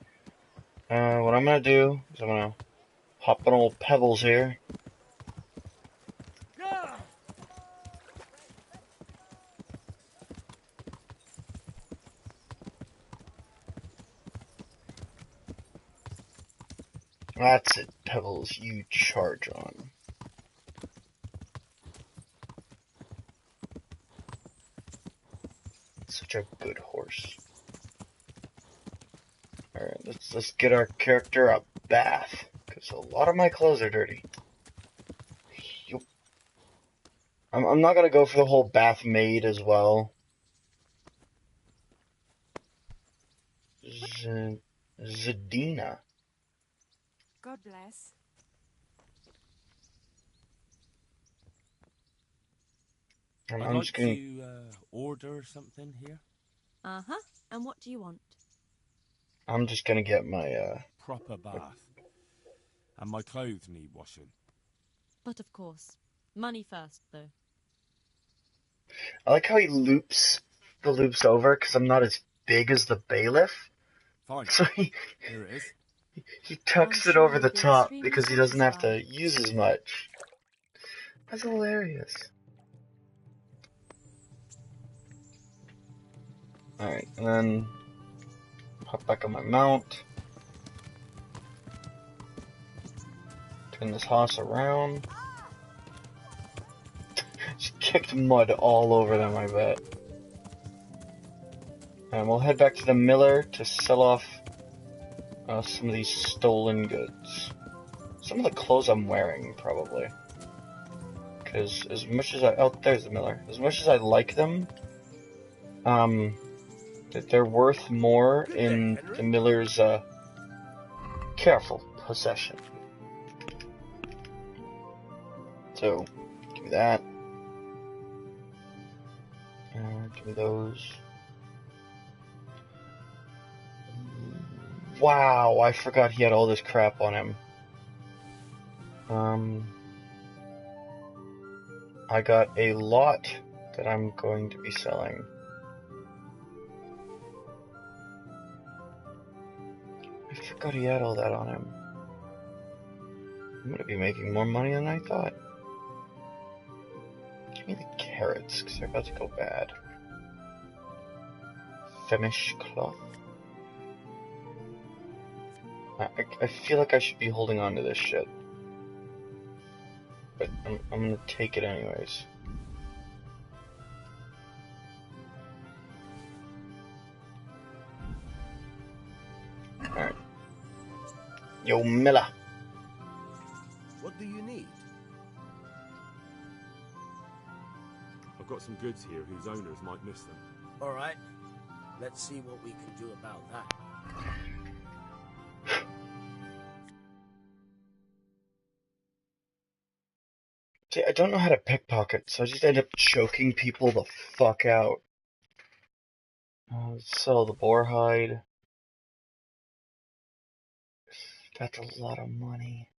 What I'm gonna do is I'm gonna hop on old Pebbles here. That's it, Pebbles, you charge on. Such a good horse. Alright, let's get our character a bath, because a lot of my clothes are dirty. I'm not gonna go for the whole bath maid as well. Zadina. God bless. I'd I'm like just gonna... to order something here. Uh-huh. And what do you want? I'm just gonna get my, Proper bath. And my clothes need washing. But of course. Money first, though. I like how he loops the loops over, because I'm not as big as the bailiff. Fine. So Here it is. he tucks it over the top, because he doesn't have to use as much. That's hilarious. Alright, and then hop back on my mount. Turn this horse around. Just kicked mud all over them, I bet. And we'll head back to the miller to sell off some of these stolen goods. Some of the clothes I'm wearing, probably. Because as much as I... Oh, there's the miller. As much as I like them, that they're worth more in the miller's careful possession. So, give me that. Give me those. Wow, I forgot he had all this crap on him. I got a lot that I'm going to be selling. I forgot he had all that on him. I'm gonna be making more money than I thought. Give me the carrots, because they're about to go bad. Femish cloth. I feel like I should be holding on to this shit. But I'm gonna take it anyways. Alright. Yo, Miller. What do you need? I've got some goods here whose owners might miss them. All right. Let's see what we can do about that. See, I don't know how to pickpocket, so I just end up choking people the fuck out. Sell the boar hide. That's a lot of money.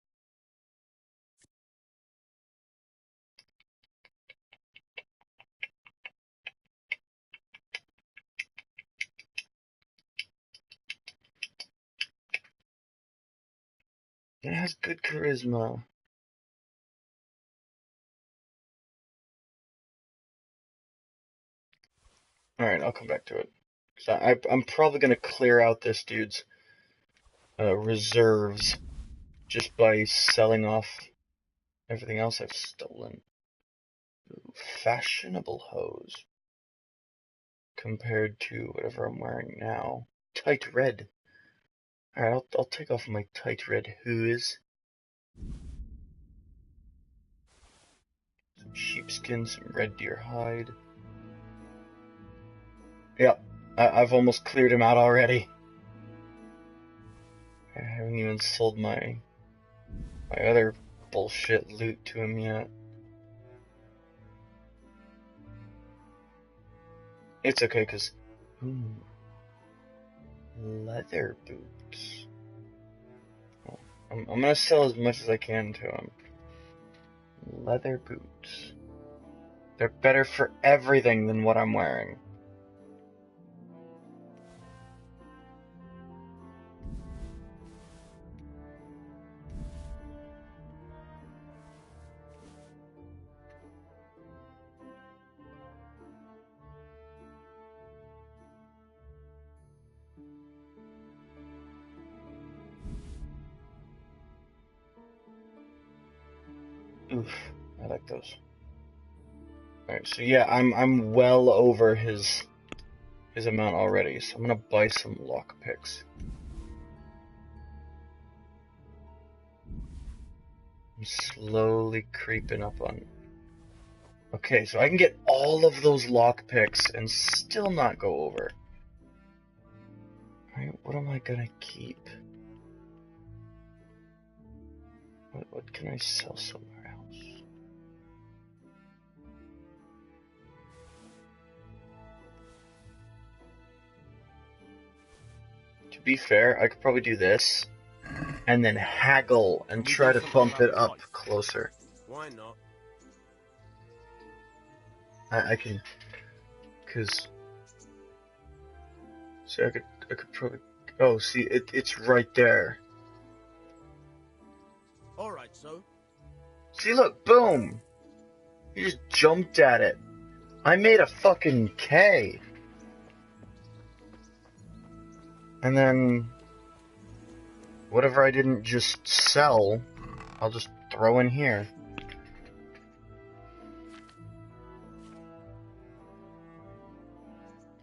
It has good charisma. Alright, I'll come back to it. I'm probably going to clear out this dude's reserves just by selling off everything else I've stolen. Ooh, fashionable hose. Compared to whatever I'm wearing now. Tight red. Alright, I'll take off my tight red hose. Some sheepskin, some red deer hide. Yep, I've almost cleared him out already. I haven't even sold my other bullshit loot to him yet. It's okay, cause leather boots. Oh, I'm gonna sell as much as I can to him. Leather boots. They're better for everything than what I'm wearing. Oof, I like those. Alright, so yeah, I'm well over his amount already, so I'm gonna buy some lockpicks. I'm slowly creeping up on. Okay, so I can get all of those lockpicks and still not go over. Alright, what am I gonna keep? What can I sell somewhere else? To be fair, I could probably do this, and then haggle and try to bump it up closer. Why not? I can, cause see, I could probably. Oh, see, it's right there. All right, so. See, look, boom! You just jumped at it. I made a fucking K. And then whatever I didn't just sell, I'll just throw in here.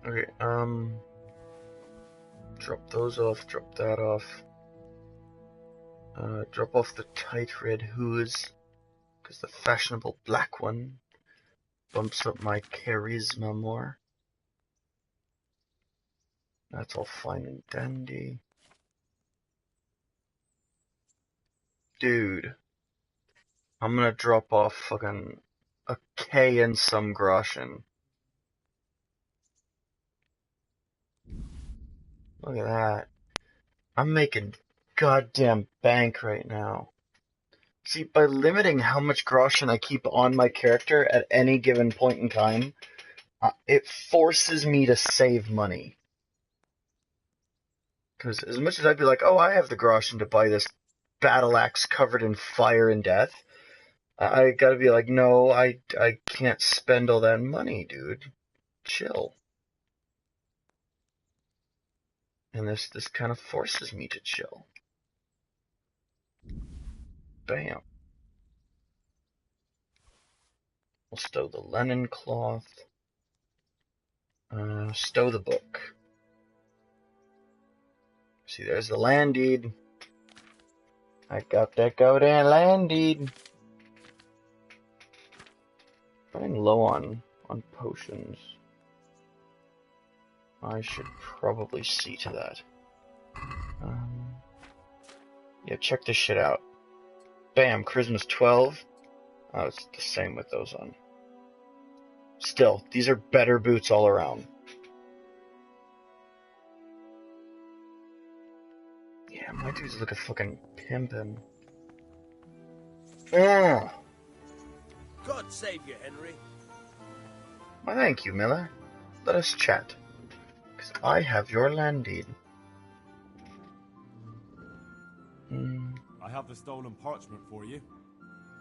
Okay, drop those off, drop that off. Drop off the tight red hose, because the fashionable black one bumps up my charisma more. That's all fine and dandy. Dude, I'm gonna drop off fucking a K and some groschen. Look at that. I'm making goddamn bank right now. See, by limiting how much groschen I keep on my character at any given point in time, it forces me to save money. Because as much as I'd be like, oh, I have the groschen to buy this battle axe covered in fire and death, I gotta be like, no, I can't spend all that money, dude. Chill. And this kind of forces me to chill. Bam. We'll stow the linen cloth. Stow the book. See, there's the land deed. I got that goddamn land deed. Running low on potions. I should probably see to that. Yeah, check this shit out. Bam, Charisma's 12. Oh, it's the same with those on. Still, these are better boots all around. Yeah, my dudes look a fucking pimpin'. Ah! God save you, Henry. Why, thank you, Miller. Let us chat. Because I have your land deed. I have the stolen parchment for you.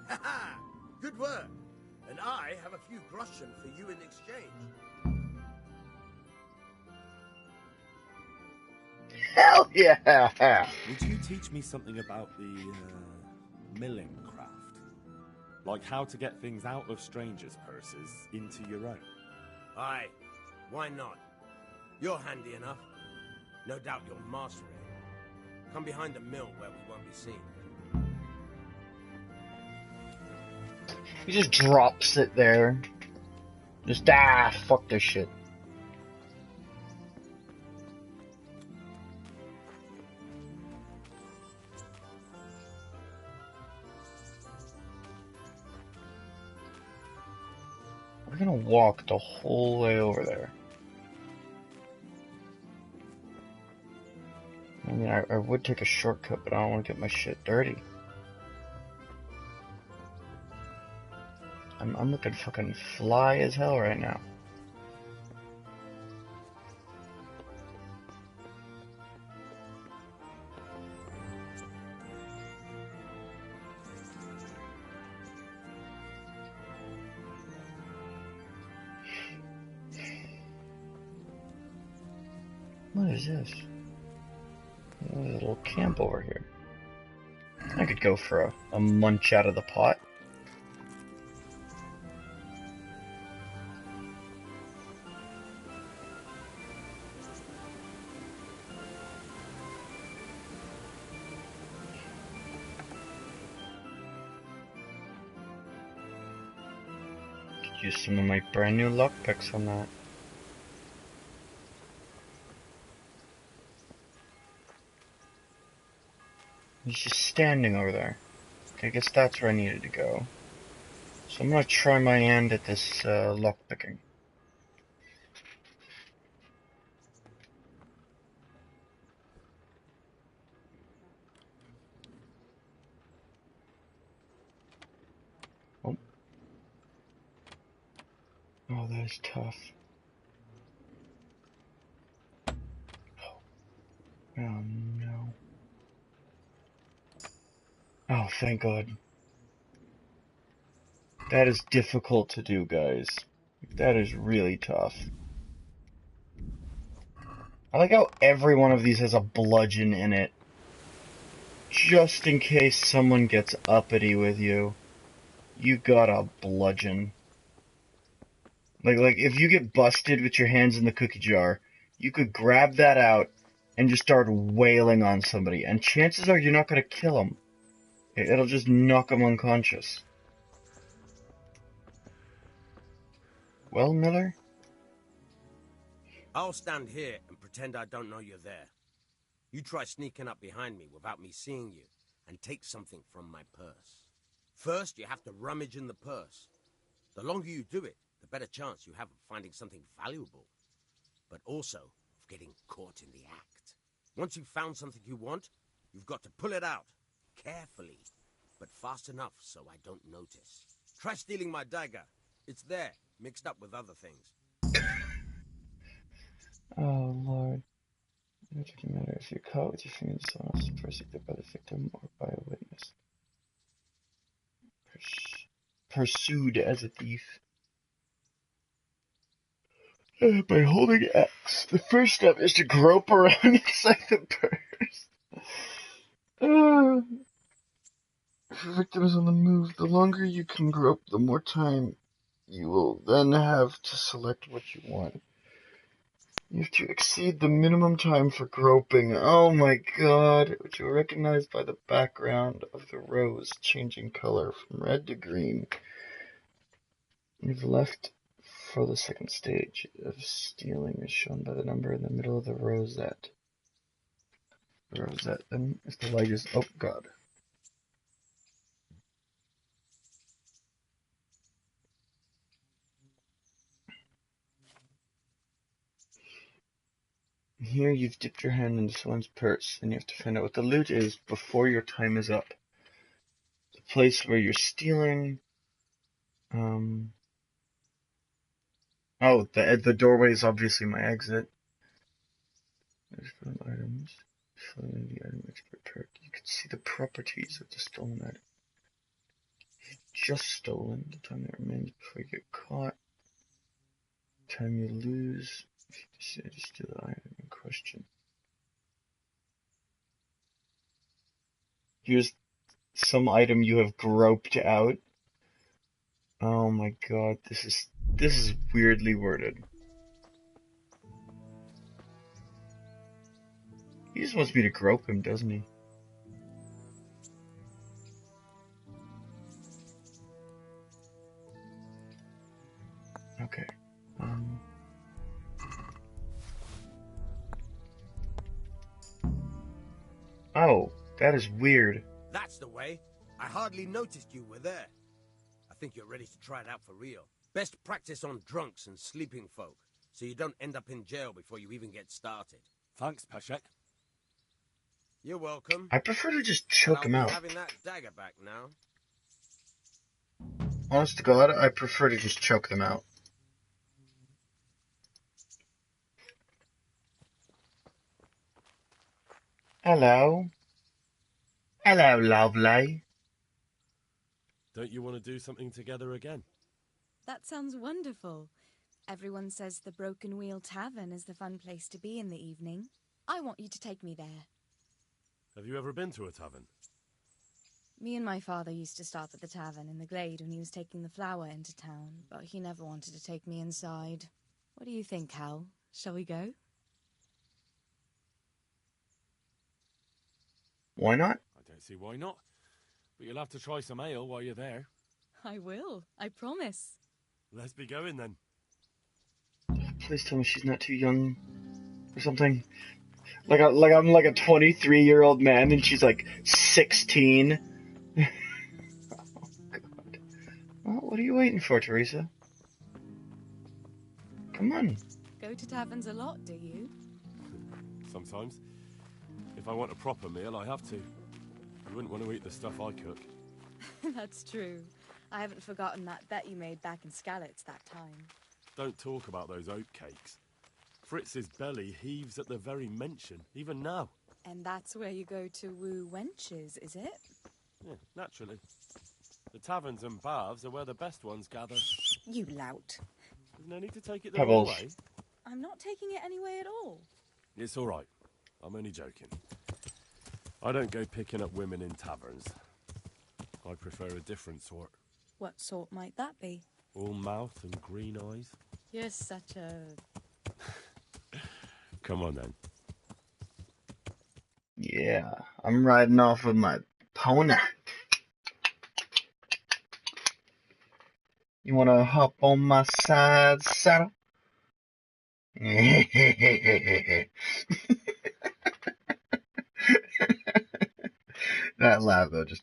Ha ha! Good work. And I have a few groschen for you in exchange. Hell yeah! Would you teach me something about the milling craft? Like how to get things out of strangers' purses into your own? Aye, why not? You're handy enough. No doubt you'll master it. Come behind the mill where we won't be seen. He just drops it there. Just, fuck this shit. We're gonna walk the whole way over there. I mean, I would take a shortcut, but I don't want to get my shit dirty. I'm looking fucking fly as hell right now. What is this? There's a little camp over here. I could go for a munch out of the pot. Could use some of my brand new lockpicks on that. He's just standing over there. Okay, I guess that's where I needed to go. So I'm gonna try my hand at this lockpicking. Oh. Oh, that is tough. Oh no. Oh, thank God. That is difficult to do, guys. That is really tough. I like how every one of these has a bludgeon in it. Just in case someone gets uppity with you. You got a bludgeon. Like if you get busted with your hands in the cookie jar, you could grab that out and just start wailing on somebody. And chances are you're not going to kill them. It'll just knock them unconscious. Well, Miller? I'll stand here and pretend I don't know you're there. You try sneaking up behind me without me seeing you, and take something from my purse. First, you have to rummage in the purse. The longer you do it, the better chance you have of finding something valuable, but also of getting caught in the act. Once you've found something you want, you've got to pull it out, carefully, but fast enough so I don't notice. Try stealing my dagger. It's there, mixed up with other things. Oh, Lord. It doesn't matter if you're caught with your fingers in someone else's purse, either by the victim or by a witness. Pursued as a thief. By holding X, the first step is to grope around inside the purse. If the victim is on the move, the longer you can grope, the more time you will then have to select what you want. You have to exceed the minimum time for groping. Oh my god, which you recognize by the background of the rose changing color from red to green. You've left for the second stage of stealing is shown by the number in the middle of the rosette. The rosette, then, if the light is... oh god. Here you've dipped your hand into someone's purse, and you have to find out what the loot is before your time is up. The place where you're stealing... oh, the doorway is obviously my exit. There's found items. Filling the item expert perk. You can see the properties of the stolen item. You've just stolen. The time that remains before you get caught. The time you lose if you decide to steal the item in question. Here's some item you have groped out. Oh my god, this is weirdly worded. He just wants me to grope him, doesn't he? Okay. Oh, that is weird. That's the way. I hardly noticed you were there. I think you're ready to try it out for real. Best practice on drunks and sleeping folk, so you don't end up in jail before you even get started. Thanks, Peshek. You're welcome. I prefer to just choke him out. I'll be having that dagger back now. Honest to God, I prefer to just choke them out. Hello. Hello, lovely. Don't you want to do something together again? That sounds wonderful. Everyone says the Broken Wheel Tavern is the fun place to be in the evening. I want you to take me there. Have you ever been to a tavern? Me and my father used to stop at the tavern in the glade when he was taking the flour into town, but he never wanted to take me inside. What do you think, Hal? Shall we go? Why not? I don't see why not. But you'll have to try some ale while you're there. I will. I promise. Let's be going then. Please tell me she's not too young or something. Like I'm like a 23-year-old man and she's like 16. Oh, God. Well, what are you waiting for, Teresa? Come on. Go to taverns a lot, do you? Sometimes. If I want a proper meal, I have to. You wouldn't want to eat the stuff I cook. That's true. I haven't forgotten that bet you made back in Skalitz that time. Don't talk about those oat cakes. Fritz's belly heaves at the very mention, even now. And that's where you go to woo wenches, is it? Yeah, naturally. The taverns and baths are where the best ones gather. You lout. There's no need to take it the wrong way. I'm not taking it any way at all. It's all right. I'm only joking. I don't go picking up women in taverns. I prefer a different sort. What sort might that be? All mouth and green eyes. You're such a... Come on then. Yeah, I'm riding off with my pony. You wanna hop on my side saddle? That laugh though, just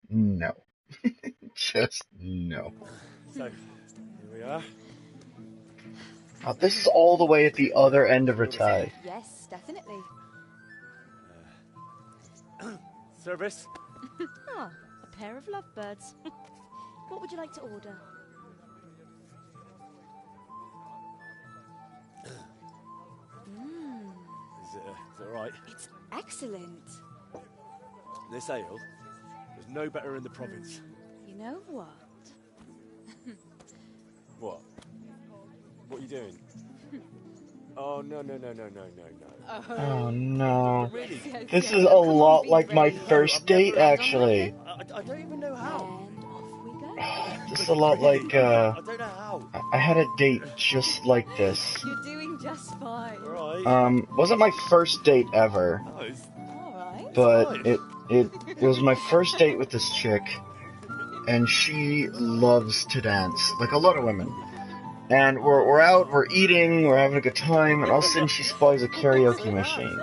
no, just no. So, here we are. Oh, this is all the way at the other end of Ratai. Yes, definitely. Service? Ah, a pair of lovebirds. What would you like to order? Is it alright? It's excellent. This ale, there's no better in the province. You know what? What? What are you doing? Oh, no. Oh no. Really? This is a lot like my first date, actually. I don't even know how. And off we go. This is a lot like, I don't know how. I had a date just like this. You're doing just fine. Alright. Wasn't my first date ever, Oh, it's Alright. but it was my first date with this chick, and she loves to dance, like a lot of women. And we're out, we're eating, we're having a good time, and all of a sudden she spies a karaoke machine.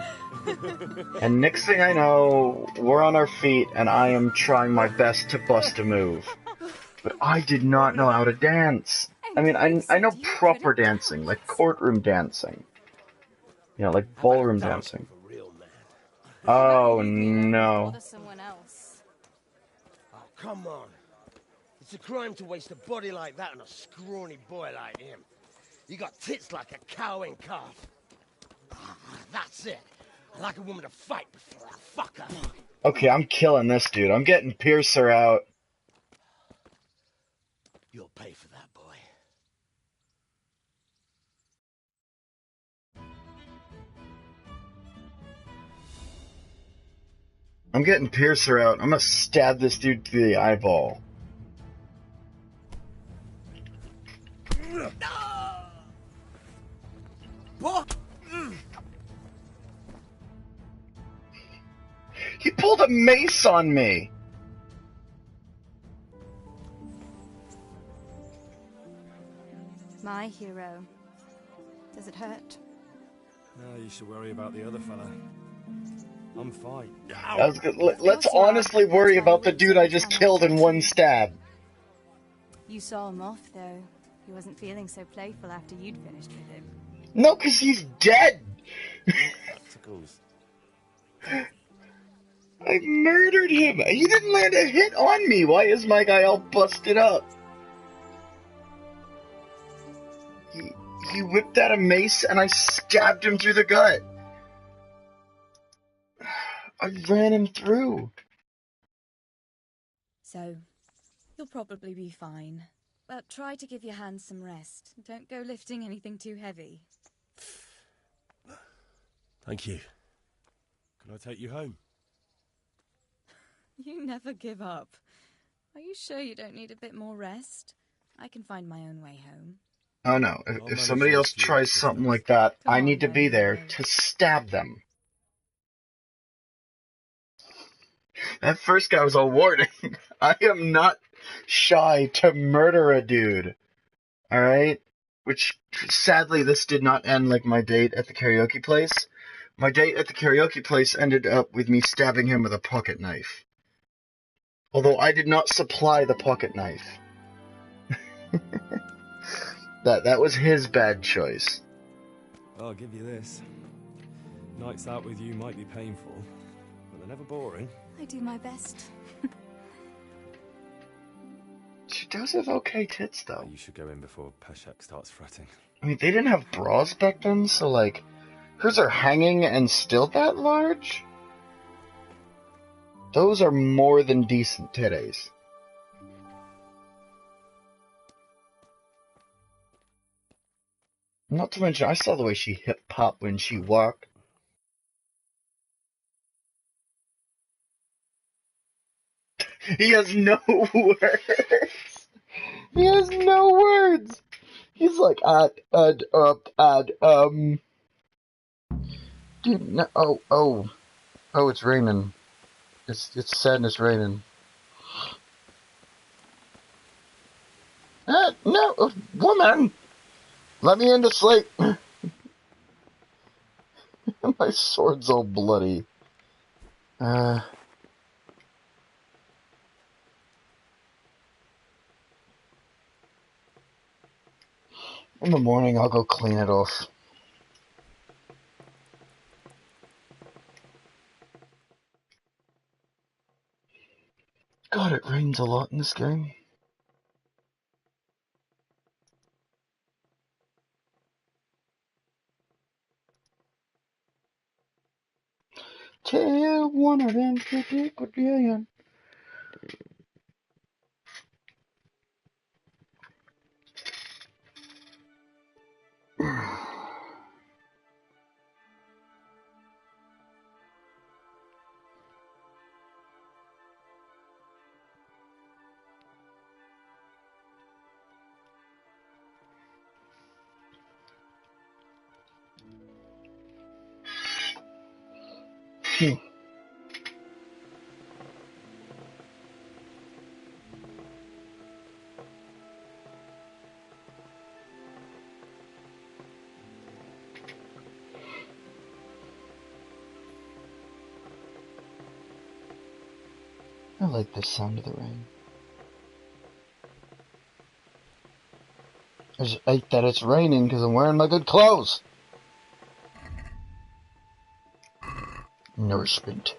And next thing I know, we're on our feet, and I am trying my best to bust a move. But I did not know how to dance. I mean, I know proper dancing, like courtroom dancing. You know, like ballroom dancing. Oh no. Someone else. Oh, come on. It's a crime to waste a body like that on a scrawny boy like him. You got tits like a cow in calf. That's it. I like a woman to fight before I fuck her. Okay, I'm killing this dude. I'm getting Piercer out. You'll pay for that, boy. I'm getting Piercer out. I'm gonna stab this dude through the eyeball. He pulled a mace on me! My hero. Does it hurt? No, you should worry about the other fella. I'm fine. Let's honestly worry about the dude I just killed in one stab. You saw him off, though. He wasn't feeling so playful after you'd finished with him. No, 'cause he's dead! Tickles. I murdered him! He didn't land a hit on me! Why is my guy all busted up? He whipped out a mace and I stabbed him through the gut. I ran him through. So, you'll probably be fine. But try to give your hands some rest. Don't go lifting anything too heavy. Thank you. Can I take you home? You never give up. Are you sure you don't need a bit more rest? I can find my own way home. Oh no, if somebody else tries something like that, I need to be there to stab them. That first guy was a warning. I am not shy to murder a dude. Alright? Which, sadly, this did not end like my date at the karaoke place. My date at the karaoke place ended up with me stabbing him with a pocket knife. Although I did not supply the pocket knife. That was his bad choice. I'll give you this. Nights out with you might be painful, but they're never boring. I do my best. She does have okay tits, though. You should go in before Peshek starts fretting. I mean, they didn't have bras back then, so, like, hers are hanging and still that large? Those are more than decent titties. Not to mention, I saw the way she hip-hop when she walked. He has no words. He has no words. He's like, Dude, no, oh, it's raining. It's sadness raining. No, woman! Let me into sleep! My sword's all bloody. In the morning, I'll go clean it off. God, it rains a lot in this game. Tell one of them to take a billion. I like the sound of the rain. I just hate that it's raining because I'm wearing my good clothes. Nourishment.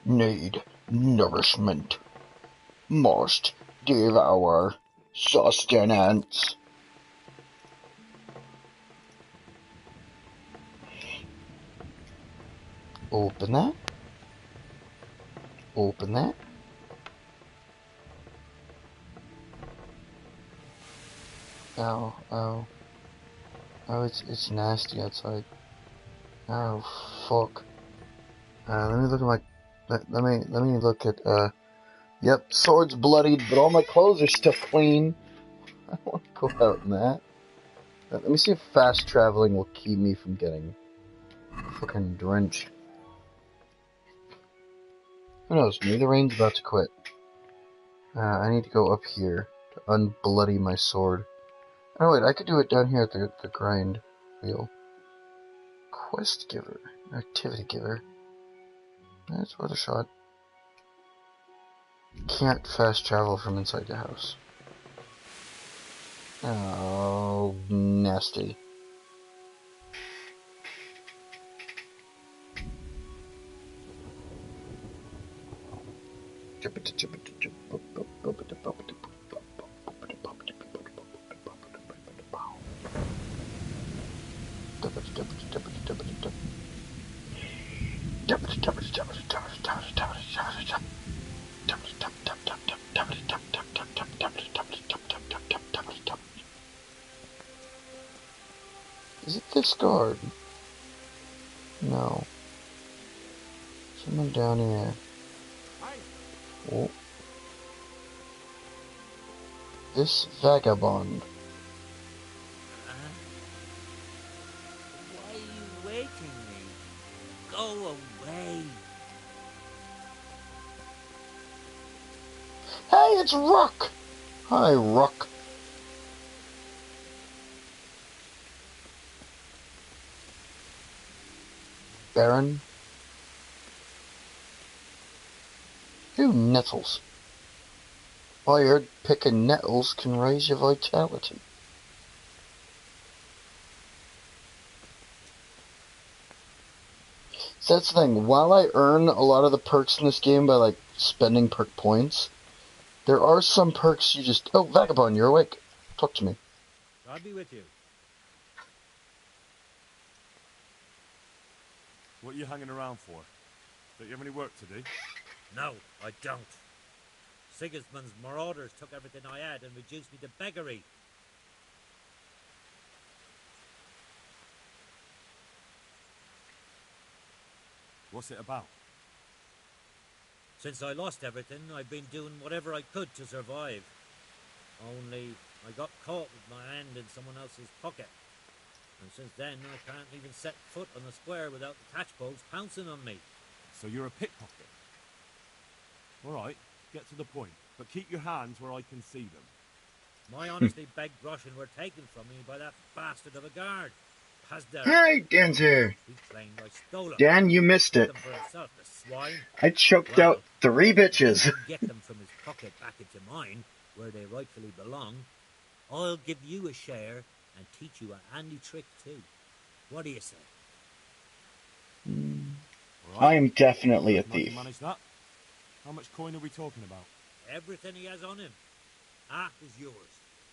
Need nourishment. Must devour sustenance. Open that. Open that. Oh, oh. Oh, it's nasty outside. Oh, fuck. Let me look at my... Let me look at, Yep, sword's bloodied, but all my clothes are still clean. I don't want to go out in that. Let me see if fast traveling will keep me from getting fucking drenched. Who knows? Maybe the rain's about to quit. I need to go up here to unbloody my sword. Oh wait, I could do it down here at the grind wheel. Quest giver. Activity giver. That's worth a shot. Can't fast travel from inside the house. Oh, nasty. Is it this guard? No. Someone down here. Oh. This vagabond. Why are you waking me? Go away. Hey, it's Rook! Hi, Rook. Baron? Ooh, nettles. I heard picking nettles can raise your vitality. So that's the thing, while I earn a lot of the perks in this game by, like, spending perk points, there are some perks you just... Oh, Vagabond, you're awake. Talk to me. I'll be with you. What are you hanging around for? Don't you have any work to do? No, I don't. Sigismund's marauders took everything I had and reduced me to beggary. What's it about? Since I lost everything, I've been doing whatever I could to survive. Only, I got caught with my hand in someone else's pocket. And since then, I can't even set foot on the square without the catchpoles pouncing on me. So you're a pickpocket? All right, get to the point, but keep your hands where I can see them. My honesty begged groschen were taken from me by that bastard of a guard. Pasdar. Hey, Dan's here. He claimed I stole them. Dan, you missed Took it. them for himself, the swine. I choked Well, out 3 bitches. if you get them from his pocket back into mine, where they rightfully belong, I'll give you a share and teach you a handy trick too. What do you say? I am definitely a Reckon I can thief. manage that. How much coin are we talking about? Everything he has on him. Half is yours.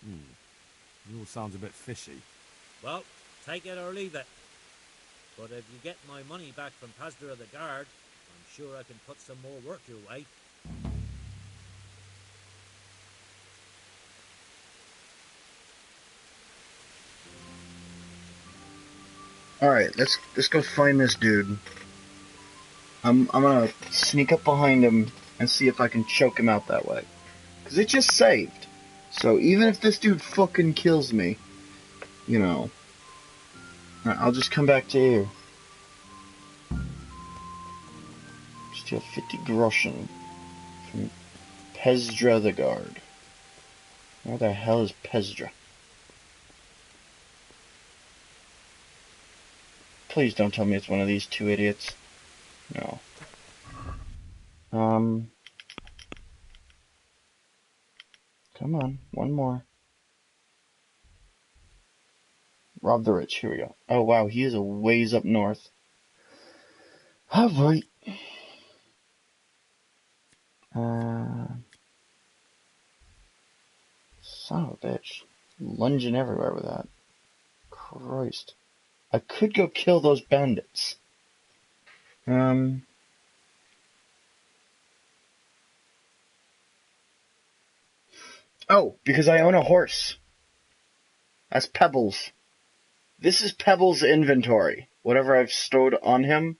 It all sounds a bit fishy. Well, take it or leave it. But if you get my money back from Pastor of the Guard, I'm sure I can put some more work your way. Alright, let's go find this dude. I'm gonna sneak up behind him and see if I can choke him out that way. Cause it just saved. So even if this dude fucking kills me, you know, I'll just come back to here. Steal 50 groschen from Pezdra the Guard. Where the hell is Pezdra? Please don't tell me it's one of these 2 idiots. No. Come on, one more. Rob the rich, here we go. Oh wow, he is a ways up north. Alright. Son of a bitch. Lunging everywhere with that. Christ. I could go kill those bandits. Oh, because I own a horse. That's Pebbles. This is Pebbles' inventory. Whatever I've stowed on him.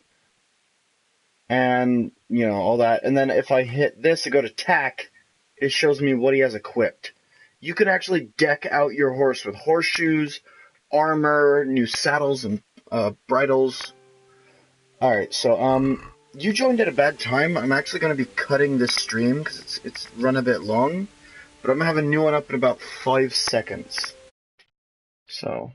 And, you know, all that. And then if I hit this and go to tack, it shows me what he has equipped. You could actually deck out your horse with horseshoes, armor, new saddles, and bridles. Alright, so, you joined at a bad time. I'm actually going to be cutting this stream because it's run a bit long. But I'm going to have a new one up in about 5 seconds. So,